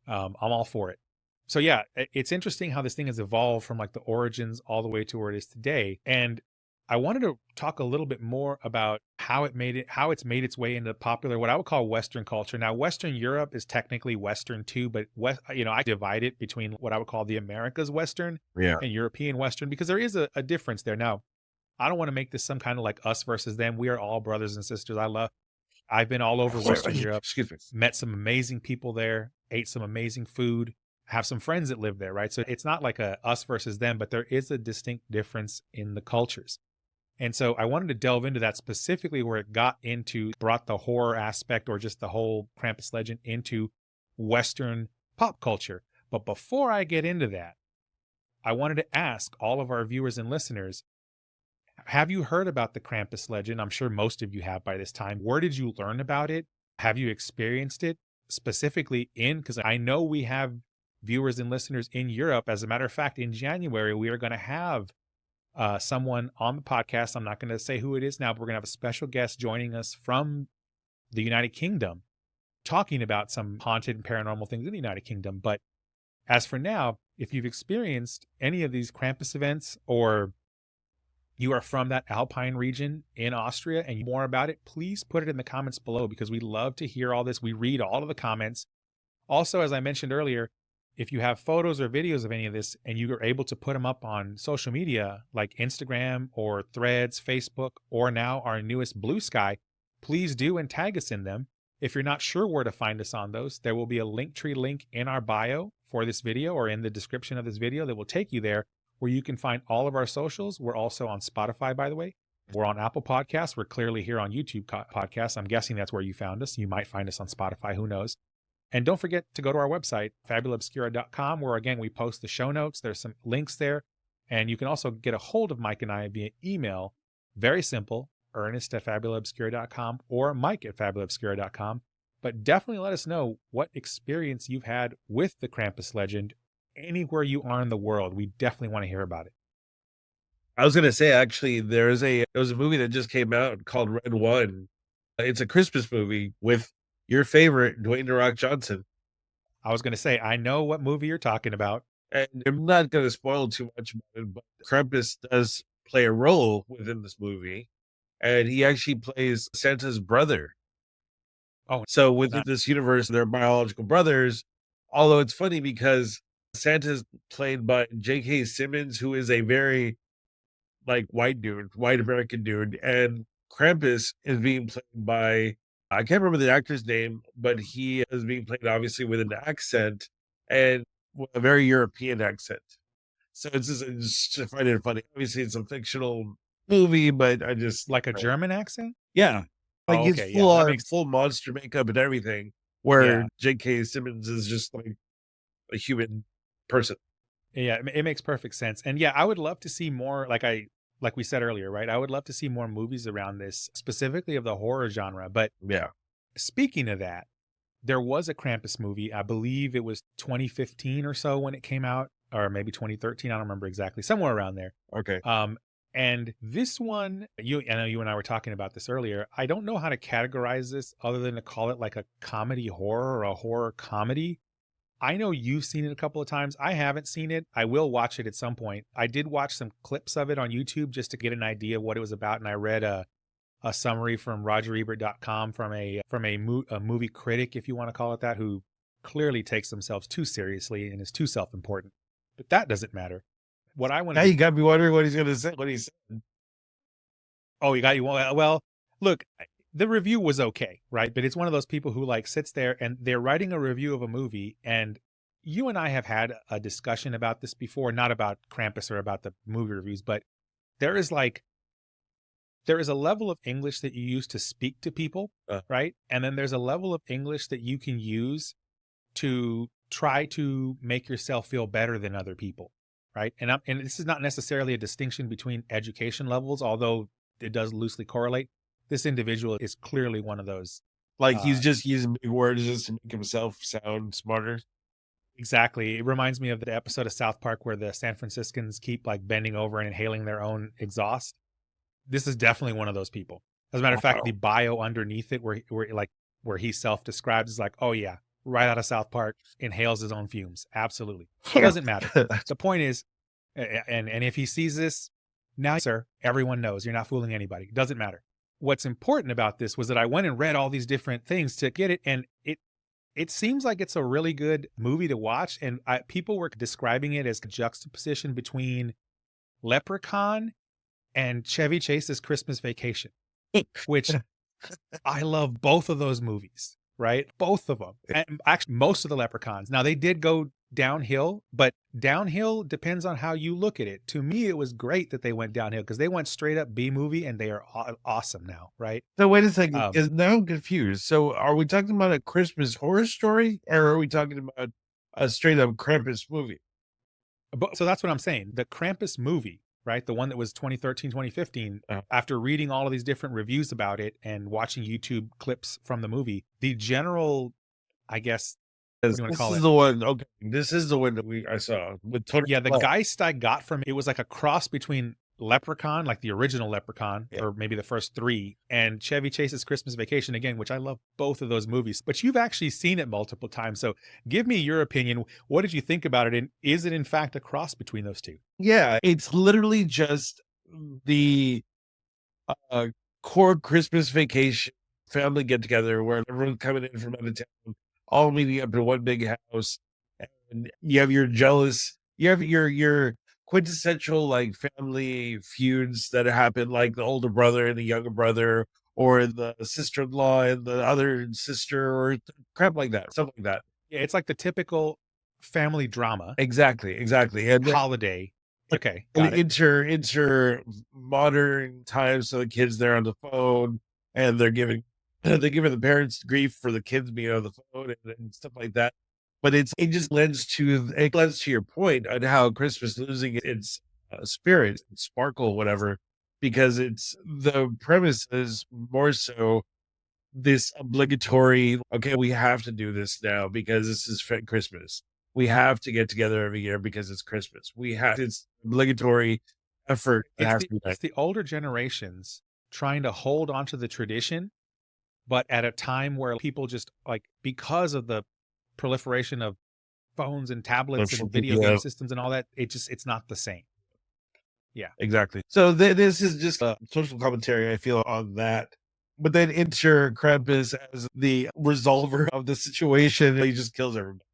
I'm all for it. So yeah, it's interesting how this thing has evolved from like the origins all the way to where it is today. And I wanted to talk a little bit more about how it's made its way into popular, what I would call Western culture. Now, Western Europe is technically Western too, but I divide it between what I would call the Americas Western and European Western, because there is a difference there. Now, I don't want to make this some kind of like us versus them. We are all brothers and sisters. I've been all over Western Europe, met some amazing people there, ate some amazing food, have some friends that live there, right? So it's not like a us versus them, but there is a distinct difference in the cultures. And so I wanted to delve into that specifically where it brought the horror aspect or just the whole Krampus legend into Western pop culture. But before I get into that, I wanted to ask all of our viewers and listeners, have you heard about the Krampus legend? I'm sure most of you have by this time. Where did you learn about it? Have you experienced it specifically because I know we have viewers and listeners in Europe. As a matter of fact, in January, we are going to have someone on the podcast. I'm not going to say who it is now, but we're going to have a special guest joining us from the United Kingdom, talking about some haunted and paranormal things in the United Kingdom. But as for now, if you've experienced any of these Krampus events or you are from that Alpine region in Austria and more about it, please put it in the comments below because we love to hear all this. We read all of the comments. Also, as I mentioned earlier, if you have photos or videos of any of this and you are able to put them up on social media like Instagram or Threads, Facebook, or now our newest Blue Sky, please do and tag us in them. If you're not sure where to find us on those, there will be a Linktree link in our bio for this video or in the description of this video that will take you there where you can find all of our socials. We're also on Spotify, by the way. We're on Apple Podcasts. We're clearly here on YouTube Podcasts. I'm guessing that's where you found us. You might find us on Spotify. Who knows? And don't forget to go to our website, fabulaobscura.com, where, again, we post the show notes. There's some links there. And you can also get a hold of Mike and I via email. Very simple, ernest@fabulaobscura.com or mike@fabulaobscura.com. But definitely let us know what experience you've had with the Krampus legend anywhere you are in the world. We definitely want to hear about it. I was gonna say, actually, there was a movie that just came out called Red One. It's a Christmas movie with your favorite Dwayne "The Rock" Johnson. I was going to say, I know what movie you're talking about. And I'm not gonna spoil too much about it, but Krampus does play a role within this movie, and he actually plays Santa's brother. Oh, So within this universe, they're biological brothers. Although it's funny because Santa's played by J.K. Simmons, who is a very like white American dude, and Krampus is being played by, I can't remember the actor's name, but he is being played obviously with an accent and with a very European accent. So it's just I find it funny. Obviously, it's a fictional movie, but I just like a German accent? yeah, like Oh, it's okay. Yeah, that makes full monster makeup and everything. Where yeah. J.K. Simmons is just like a human person. Yeah, it makes perfect sense. And yeah, I would love to see more, like we said earlier, right? I would love to see more movies around this, specifically of the horror genre. But Yeah. speaking of that, there was a Krampus movie. I believe it was 2015 or so when it came out, or maybe 2013. I don't remember exactly, somewhere around there. Okay. And this one, I know you and I were talking about this earlier. I don't know how to categorize this other than to call it like a comedy horror or a horror comedy. I know you've seen it a couple of times. I haven't seen it. I will watch it at some point. I did watch some clips of it on YouTube just to get an idea of what it was about. And I read a summary from RogerEbert.com from a movie critic, if you want to call it that, who clearly takes themselves too seriously and is too self-important. But that doesn't matter. What I want Now to you got me wondering what he's gonna say. What he said. Oh, well, look, the review was okay, right? But it's one of those people who like sits there and they're writing a review of a movie, and you and I have had a discussion about this before, not about Krampus or about the movie reviews, but there is a level of English that you use to speak to people, right? And then there's a level of English that you can use to try to make yourself feel better than other people, right? And this is not necessarily a distinction between education levels, although it does loosely correlate. This individual is clearly one of those. Like he's just using big words just to make himself sound smarter. Exactly. It reminds me of the episode of South Park where the San Franciscans keep like bending over and inhaling their own exhaust. This is definitely one of those people. As a matter of fact, the bio underneath it where he self-describes is like, oh yeah, right out of South Park, inhales his own fumes. Absolutely. Doesn't matter. The point is, and if he sees this, now, sir, everyone knows you're not fooling anybody. Doesn't matter. What's important about this was that I went and read all these different things to get it, and it seems like it's a really good movie to watch. And people were describing it as a juxtaposition between Leprechaun and Chevy Chase's Christmas Vacation, which I love both of those movies, right? Both of them. And actually, most of the Leprechauns. Now, they did go downhill, but downhill depends on how you look at it. To me, it was great that they went downhill because they went straight up B movie and they are awesome now, right? So wait a second, because now I'm confused. So are we talking about a Christmas horror story, or are we talking about a straight up Krampus movie? So that's what I'm saying. The Krampus movie, right? The one that was 2013, 2015, after reading all of these different reviews about it and watching YouTube clips from the movie, the general, I guess, what do you want to call it? This is the one. Okay, this is the one that I saw with Tony. Yeah, the geist I got from it was like a cross between Leprechaun, like the original Leprechaun, or maybe the first three, and Chevy Chase's Christmas Vacation again, which I love both of those movies. But you've actually seen it multiple times, so give me your opinion. What did you think about it, and is it in fact a cross between those two? Yeah, it's literally just the uh, core Christmas vacation family get together where everyone's coming in from out of town, all meeting up in one big house, and you have your quintessential like family feuds that happen, like the older brother and the younger brother, or the sister-in-law and the other sister, or crap like that, something like that. Yeah, it's like the typical family drama Exactly, and holiday. Okay, and got it. enter modern times, so the kids they're on the phone and they're giving the parents grief for the kids being on the phone and stuff like that. But it lends to your point on how Christmas losing its spirit, sparkle, whatever, because it's the premise is more so this obligatory, okay, we have to do this now because this is Christmas. We have to get together every year because it's Christmas. It's obligatory effort that has to be done. It's the older generations trying to hold on to the tradition, but at a time where people just like because of the proliferation of phones and tablets Social and video game media. systems and all that, it's not the same. Yeah. Exactly. So this is just a social commentary, I feel, on that. But then enter Krampus as the resolver of the situation. He just kills everybody.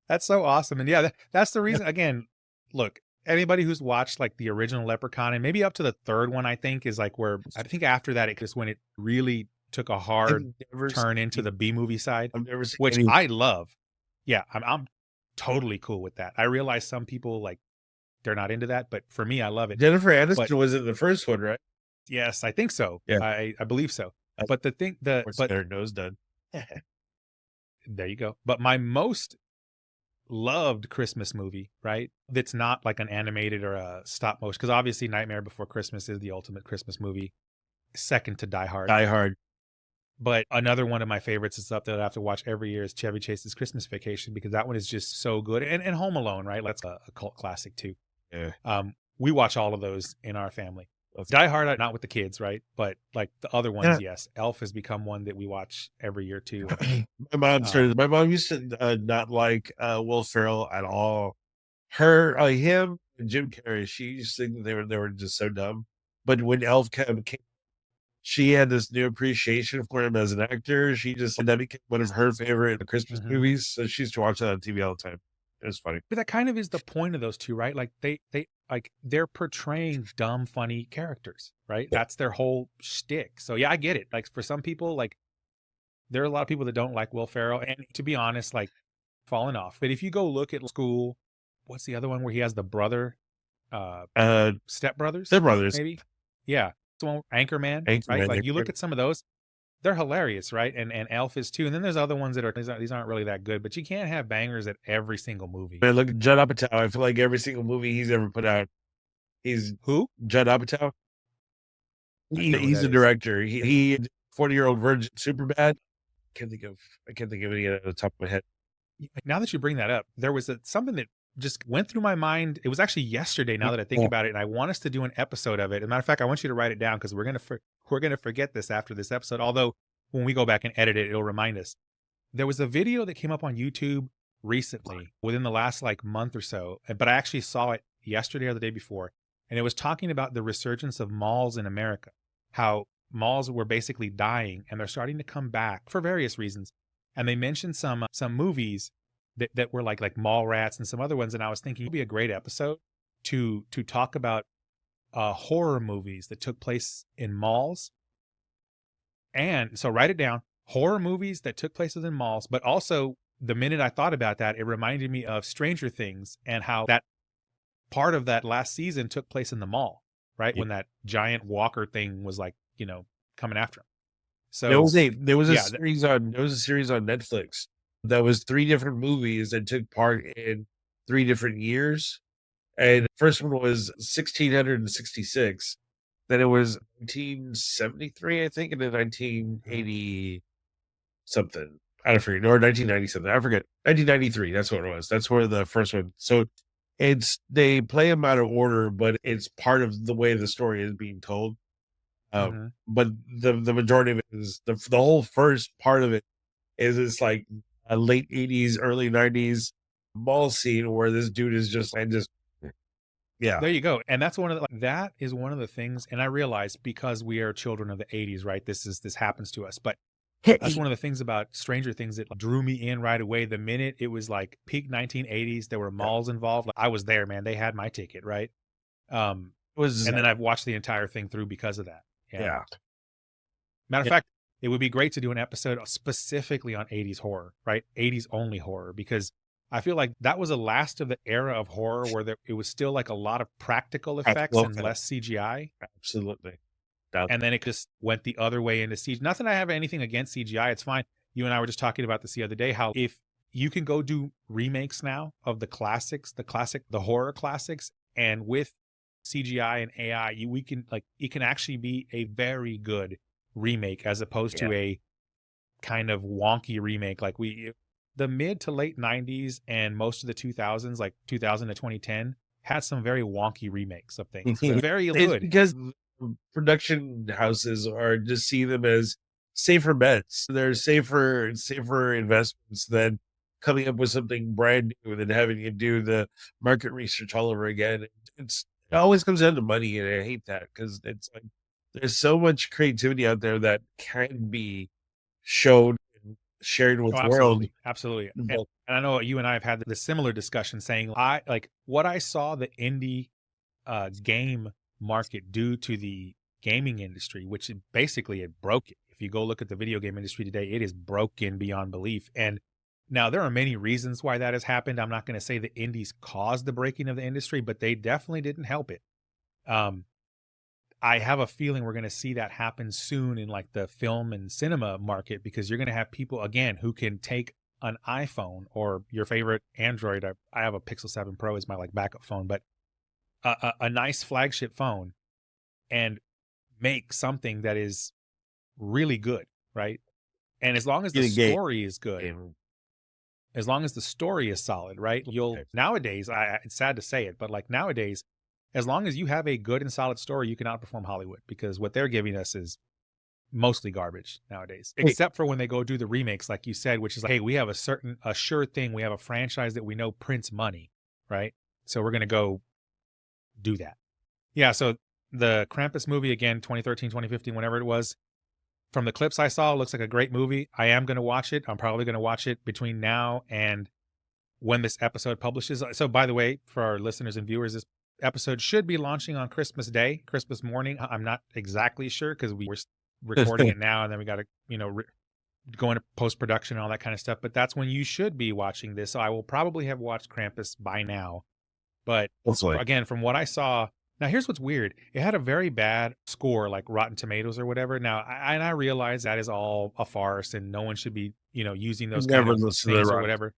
That's so awesome. And yeah, that's the Yeah. reason again, look, anybody who's watched like the original Leprechaun and maybe up to the third one, I think is like where I think after that it just when it really took a hard turn into the B movie side, I've never seen which any. I love. Yeah, I'm totally cool with that. I realize some people like they're not into that, but for me, I love it. Jennifer But Aniston was in the first one, right? yes, I think so. Yeah. I believe so. I But the thing the course, but get her nose done. there you go. But my most loved Christmas movie, right? That's not like an animated or a stop motion, because obviously Nightmare Before Christmas is the ultimate Christmas movie, second to Die Hard. Die Hard. But another one of my favorites is up there that I have to watch every year is Chevy Chase's Christmas Vacation, because that one is just so good. And Home Alone, right? That's a cult classic too. Yeah. We watch all of those in our family. Die Hard, not with the kids, right? But like the other ones, yes. Elf has become one that we watch every year too. My mom used to not like Will Ferrell at all. Him, and Jim Carrey. She used to think that they were just so dumb. But when Elf came, she had this new appreciation for him as an actor. And that became one of her favorite Christmas movies. So she used to watch that on TV all the time. It was funny. But that kind of is the point of those two, right? Like they're portraying dumb, funny characters, right? Yeah. That's their whole shtick. So yeah, I get it. Like for some people, like there are a lot of people that don't like Will Ferrell, and to be honest, like falling off. But if you go look at School, what's the other one where he has the brother, Step Brothers, Step Brothers, maybe? Yeah, the one Anchorman, right? Anchorman. Like you look at some of those, they're hilarious, right? And Elf is too. And then there's other ones that are these aren't really that good, but you can't have bangers at every single movie. Man, look at Judd Apatow. I feel like every single movie he's ever put out, he's Who? Judd Apatow. He's a director. He 40-Year-Old Virgin, Superbad. I can't think of any at the top of my head. Now that you bring that up, there was something that just went through my mind. It was actually yesterday. Now that I think about it, and I want us to do an episode of it. As a matter of fact, I want you to write it down because we're gonna forget this after this episode. Although when we go back and edit it, it'll remind us. There was a video that came up on YouTube recently, within the last like month or so, but I actually saw it yesterday or the day before, and it was talking about the resurgence of malls in America, how malls were basically dying and they're starting to come back for various reasons. And they mentioned some movies that were like Mall Rats and some other ones, and I was thinking it'd be a great episode to talk about horror movies that took place in malls. And so write it down, horror movies that took place within malls. But also the minute I thought about that, it reminded me of Stranger Things and how that part of that last season took place in the mall, right? Yeah. When that giant walker thing was like, coming after him. So there was a series on Netflix that was 3 different movies that took part in 3 different years. And the first one was 1666. Then it was 1973, I think, and then 1980 something. I don't forget, or 1990 something. I forget. 1993. That's what it was. That's where the first one. So they play them out of order, but it's part of the way the story is being told. But the majority of it is the whole first part of it is it's like a late 80s, early 90s mall scene where this dude is just Yeah. There you go. And that's one of the, like, that is one of the things. And I realize because we are children of the 80s, right? This happens to us. But that's one of the things about Stranger Things that drew me in right away. The minute it was like peak 1980s, there were malls involved. Like, I was there, man. They had my ticket, right? Was And then I've watched the entire thing through because of that. Yeah. yeah. Matter of Yeah. fact, it would be great to do an episode specifically on 80s horror, right? 80s only horror, because I feel like that was the last of the era of horror where it was still like a lot of practical effects and less CGI. Absolutely. And then it just went the other way into CGI. Not that I have anything against CGI. It's fine. You and I were just talking about this the other day, how if you can go do remakes now of the classics, the horror classics, and with CGI and AI, we can like, it can actually be a very good remake as opposed to a kind of wonky remake. Like the mid to late 90s and most of the 2000s, like 2000 to 2010, had some very wonky remakes of things, but very It's good. because production houses are just see them as safer bets. They're safer investments than coming up with something brand new than having to do the market research all over again. It always comes down to money, and I hate that because it's like there's so much creativity out there that can be showed and shared with Oh, the world. absolutely. But And I know you and I have had the similar discussion saying I like what I saw the indie game market do to the gaming industry, which basically it broke it. If you go look at the video game industry today, it is broken beyond belief. And now there are many reasons why that has happened. I'm not going to say the indies caused the breaking of the industry, but they definitely didn't help it. I have a feeling we're going to see that happen soon in like the film and cinema market, because you're going to have people again who can take an iPhone or your favorite Android. I have a Pixel 7 Pro as my like backup phone, but a nice flagship phone and make something that is really good, right? And as long as the story is good, as long as the story is solid, right? Nowadays, it's sad to say it, but like nowadays, as long as you have a good and solid story, you can outperform Hollywood, because what they're giving us is mostly garbage nowadays, except for when they go do the remakes, like you said, which is like, hey, we have a sure thing. We have a franchise that we know prints money, right? So we're going to go do that. Yeah. So the Krampus movie, again, 2013, 2015, whenever it was, from the clips I saw, it looks like a great movie. I am going to watch it. I'm probably going to watch it between now and when this episode publishes. So by the way, for our listeners and viewers, this episode should be launching on Christmas Day, Christmas morning. I'm not exactly sure because we're recording it now and then we got to, go into post-production and all that kind of stuff. But that's when you should be watching this. So I will probably have watched Krampus by now. But again, from what I saw, now here's what's weird. It had a very bad score, like Rotten Tomatoes or whatever. Now, I realize that is all a farce and no one should be, using those kind of things or whatever.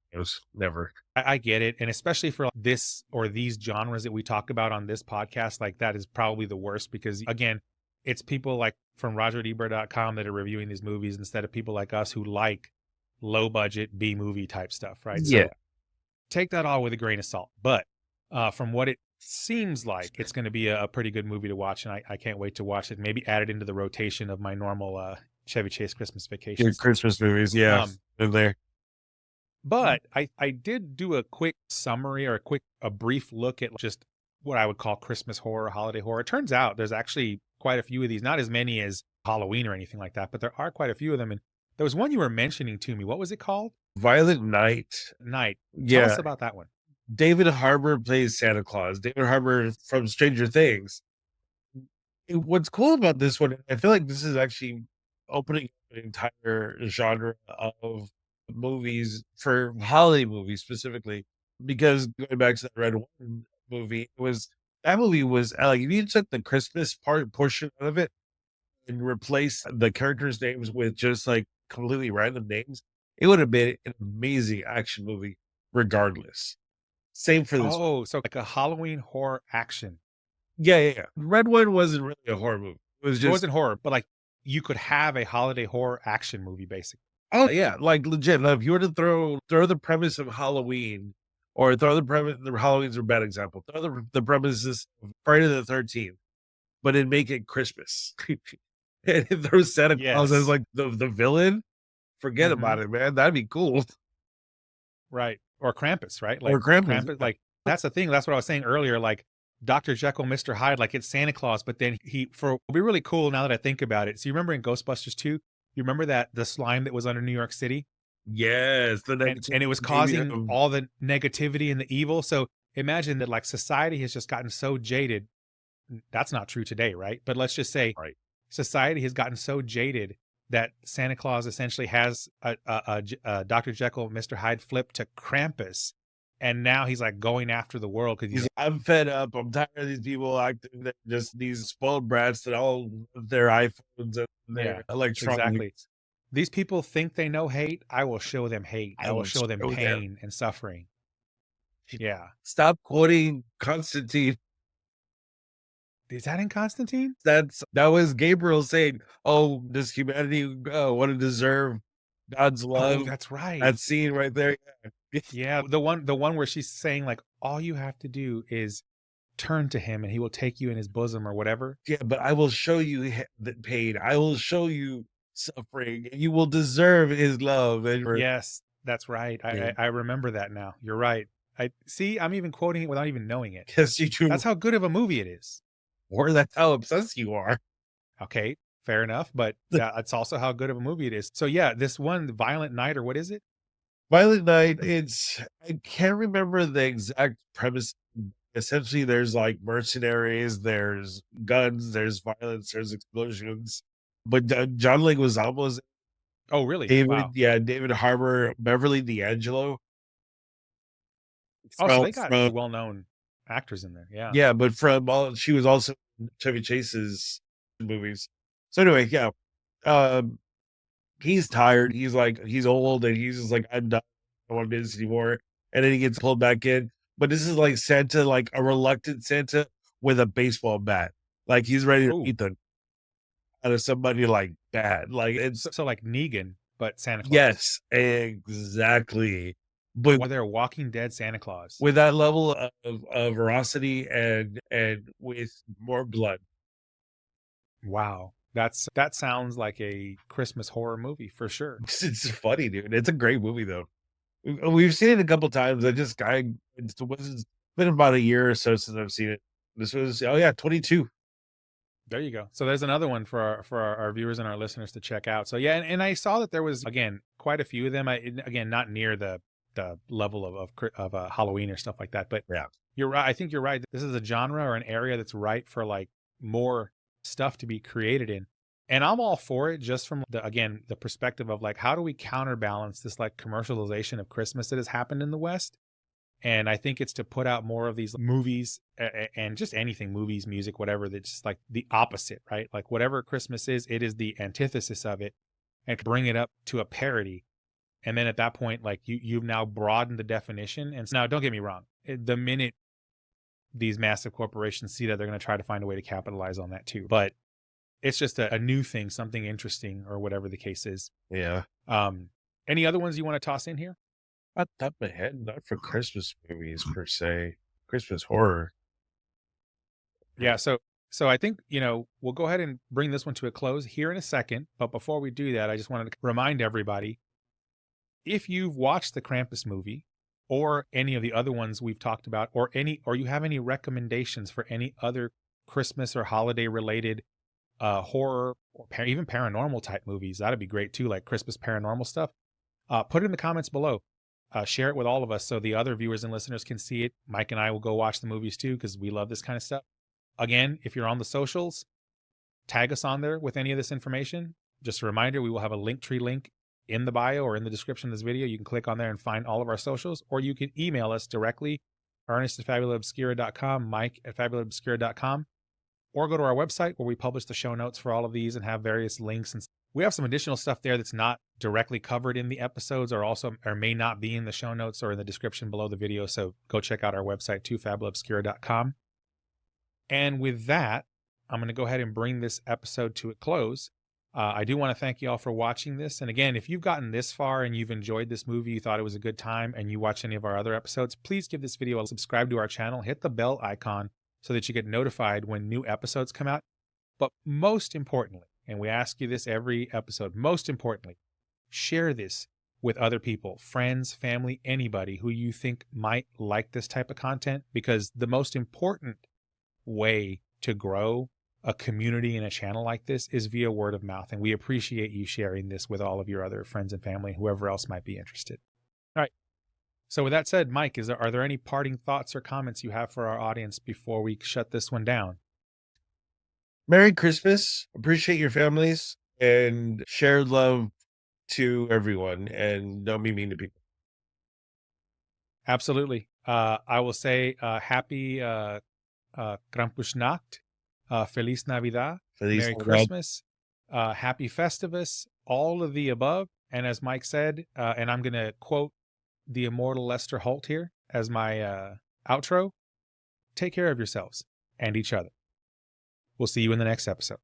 Never. I get it. And especially for this or these genres that we talk about on this podcast, like that is probably the worst, because again, it's people like from RogerEbert.com that are reviewing these movies instead of people like us who like low budget B movie type stuff, right? Yeah. So take that all with a grain of salt. But from what it seems like, it's going to be a pretty good movie to watch, and I can't wait to watch it. Maybe add it into the rotation of my normal Chevy Chase Christmas Vacations. Your Christmas movies, yeah, in there. But I did do a quick summary or a brief look at just what I would call Christmas horror, holiday horror. It turns out there's actually quite a few of these, not as many as Halloween or anything like that, but there are quite a few of them. And there was one you were mentioning to me. What was it called? Violent Night. Tell us about that one. David Harbour plays Santa Claus. David Harbour from Stranger Things. What's cool about this one, I feel like this is actually opening an entire genre of movies for holiday movies specifically, because going back to that Red One movie, that movie was like, if you took the Christmas portion of it and replaced the characters' names with just like completely random names, it would have been an amazing action movie regardless. Same for this. Oh, so like a Halloween horror action. Yeah. Red One wasn't really a horror movie. It wasn't horror, but like you could have a holiday horror action movie, basically. Oh yeah, like legit. If you were to throw the premise of Halloween, or throw the premise, Halloween's a bad example. Throw the premises of Friday the 13th, but then make it Christmas, and throw Santa Claus as like the villain. Forget about it, man. That'd be cool. Right. Or Krampus, right? Like, or Krampus. Like that's the thing. That's what I was saying earlier. Like Dr. Jekyll, Mr. Hyde, like it's Santa Claus, but then it'll be really cool now that I think about it. So you remember in Ghostbusters 2, you remember that the slime that was under New York City? Yes, the And it was negativity gave causing him. all the negativity and the evil. So imagine that like society has just gotten so jaded. That's not true today, right? But let's just say Right. society has gotten so jaded that Santa Claus essentially has a Dr. Jekyll, Mr. Hyde flip to Krampus. And now he's like going after the world because he's I'm fed up. I'm tired of these people acting they're just these spoiled brats that all love their iPhones and yeah, their exactly. electronics. These people think they know hate. I will show them hate. I I will will show them show them. pain and suffering. Yeah. Stop quoting Constantine. Is that in Constantine? That was Gabriel saying, "Oh, does humanity want to deserve God's Oh, love?" that's right. That scene right there. Yeah. Yeah, the one where she's saying like all you have to do is turn to him and he will take you in his bosom or whatever. Yeah, but I will show you the pain. I will show you suffering. And you will deserve his love. And Yes, that's right. I remember that now. You're right. I see. I'm even quoting it without even knowing it. yes, you do. That's how good of a movie it is. Or that's how obsessed you are. Okay, fair enough, but that's also how good of a movie it is. So yeah, this one, Violent Night, or what is it? Violent Night, I can't remember the exact premise. Essentially, there's like mercenaries, there's guns, there's violence, there's explosions. But John Leguizamo was Oh, really? David, Wow. yeah, David Harbour, Beverly D'Angelo Oh, so they got from well-known actors in there. Yeah. yeah, but from all she was also in Chevy Chase's movies. So anyway, yeah, um, he's tired. He's like he's old, and he's just like I'm done. I don't want to do this anymore. And then he gets pulled back in. But this is like Santa, like a reluctant Santa with a baseball bat. Like he's ready to Oh, beat the out of somebody like bad. Like it's so like Negan, but Santa Claus. yes, exactly. But Or they're Walking Dead Santa Claus. with that level of veracity and with more blood. Wow. That sounds like a Christmas horror movie for sure. It's funny, dude. It's a great movie though. We've seen it a couple times. It was been about a year or so since I've seen it. This was 22. There you go. So there's another one for our viewers and our listeners to check out. So yeah, and I saw that there was again quite a few of them. Again, not near the level of Halloween or stuff like that. But Yeah. you're right. I think you're right. This is a genre or an area that's ripe for like more stuff to be created in. And I'm all for it just from the perspective of like how do we counterbalance this like commercialization of Christmas that has happened in the West. And I think it's to put out more of these movies and just anything, movies, music, whatever, that's just like the opposite, right? Like whatever Christmas is, it is the antithesis of it, and bring it up to a parody. And then at that point, like you've now broadened the definition. And so now don't get me wrong. The minute these massive corporations see that, they're going to try to find a way to capitalize on that too. But it's just a new thing, something interesting or whatever the case is. Yeah. Any other ones you want to toss in here? Not top of my head, not for Christmas movies per se. Christmas horror. Yeah, so I think, we'll go ahead and bring this one to a close here in a second, but before we do that, I just wanted to remind everybody, if you've watched the Krampus movie or any of the other ones we've talked about, or you have any recommendations for any other Christmas or holiday related horror or even paranormal type movies, that'd be great too, like Christmas paranormal stuff. Put it in the comments below. Share it with all of us so the other viewers and listeners can see it. Mike and I will go watch the movies too because we love this kind of stuff. Again, if you're on the socials, tag us on there with any of this information. Just a reminder, we will have a Linktree link in the bio or in the description of this video. You can click on there and find all of our socials, or you can email us directly, ernest@fabulaobscura.com, mike@fabulaobscura.com, or go to our website where we publish the show notes for all of these and have various links. And we have some additional stuff there that's not directly covered in the episodes or may not be in the show notes or in the description below the video. So go check out our website too, fabulaobscura.com. And with that, I'm going to go ahead and bring this episode to a close. I do want to thank you all for watching this. And again, if you've gotten this far and you've enjoyed this movie, you thought it was a good time, and you watched any of our other episodes, please give this video a subscribe to our channel, hit the bell icon so that you get notified when new episodes come out. But most importantly, and we ask you this every episode, most importantly, share this with other people, friends, family, anybody who you think might like this type of content, because the most important way to grow a community and a channel like this is via word of mouth. And we appreciate you sharing this with all of your other friends and family, whoever else might be interested. All right. So with that said, Mike, are there any parting thoughts or comments you have for our audience before we shut this one down? Merry Christmas. Appreciate your families and share love to everyone, and don't be mean to people. Absolutely. I will say happy Krampusnacht, Feliz Navidad, Feliz Merry Navidad. Christmas, Happy Festivus, all of the above. And as Mike said, and I'm going to quote the immortal Lester Holt here as my outro, take care of yourselves and each other. We'll see you in the next episode.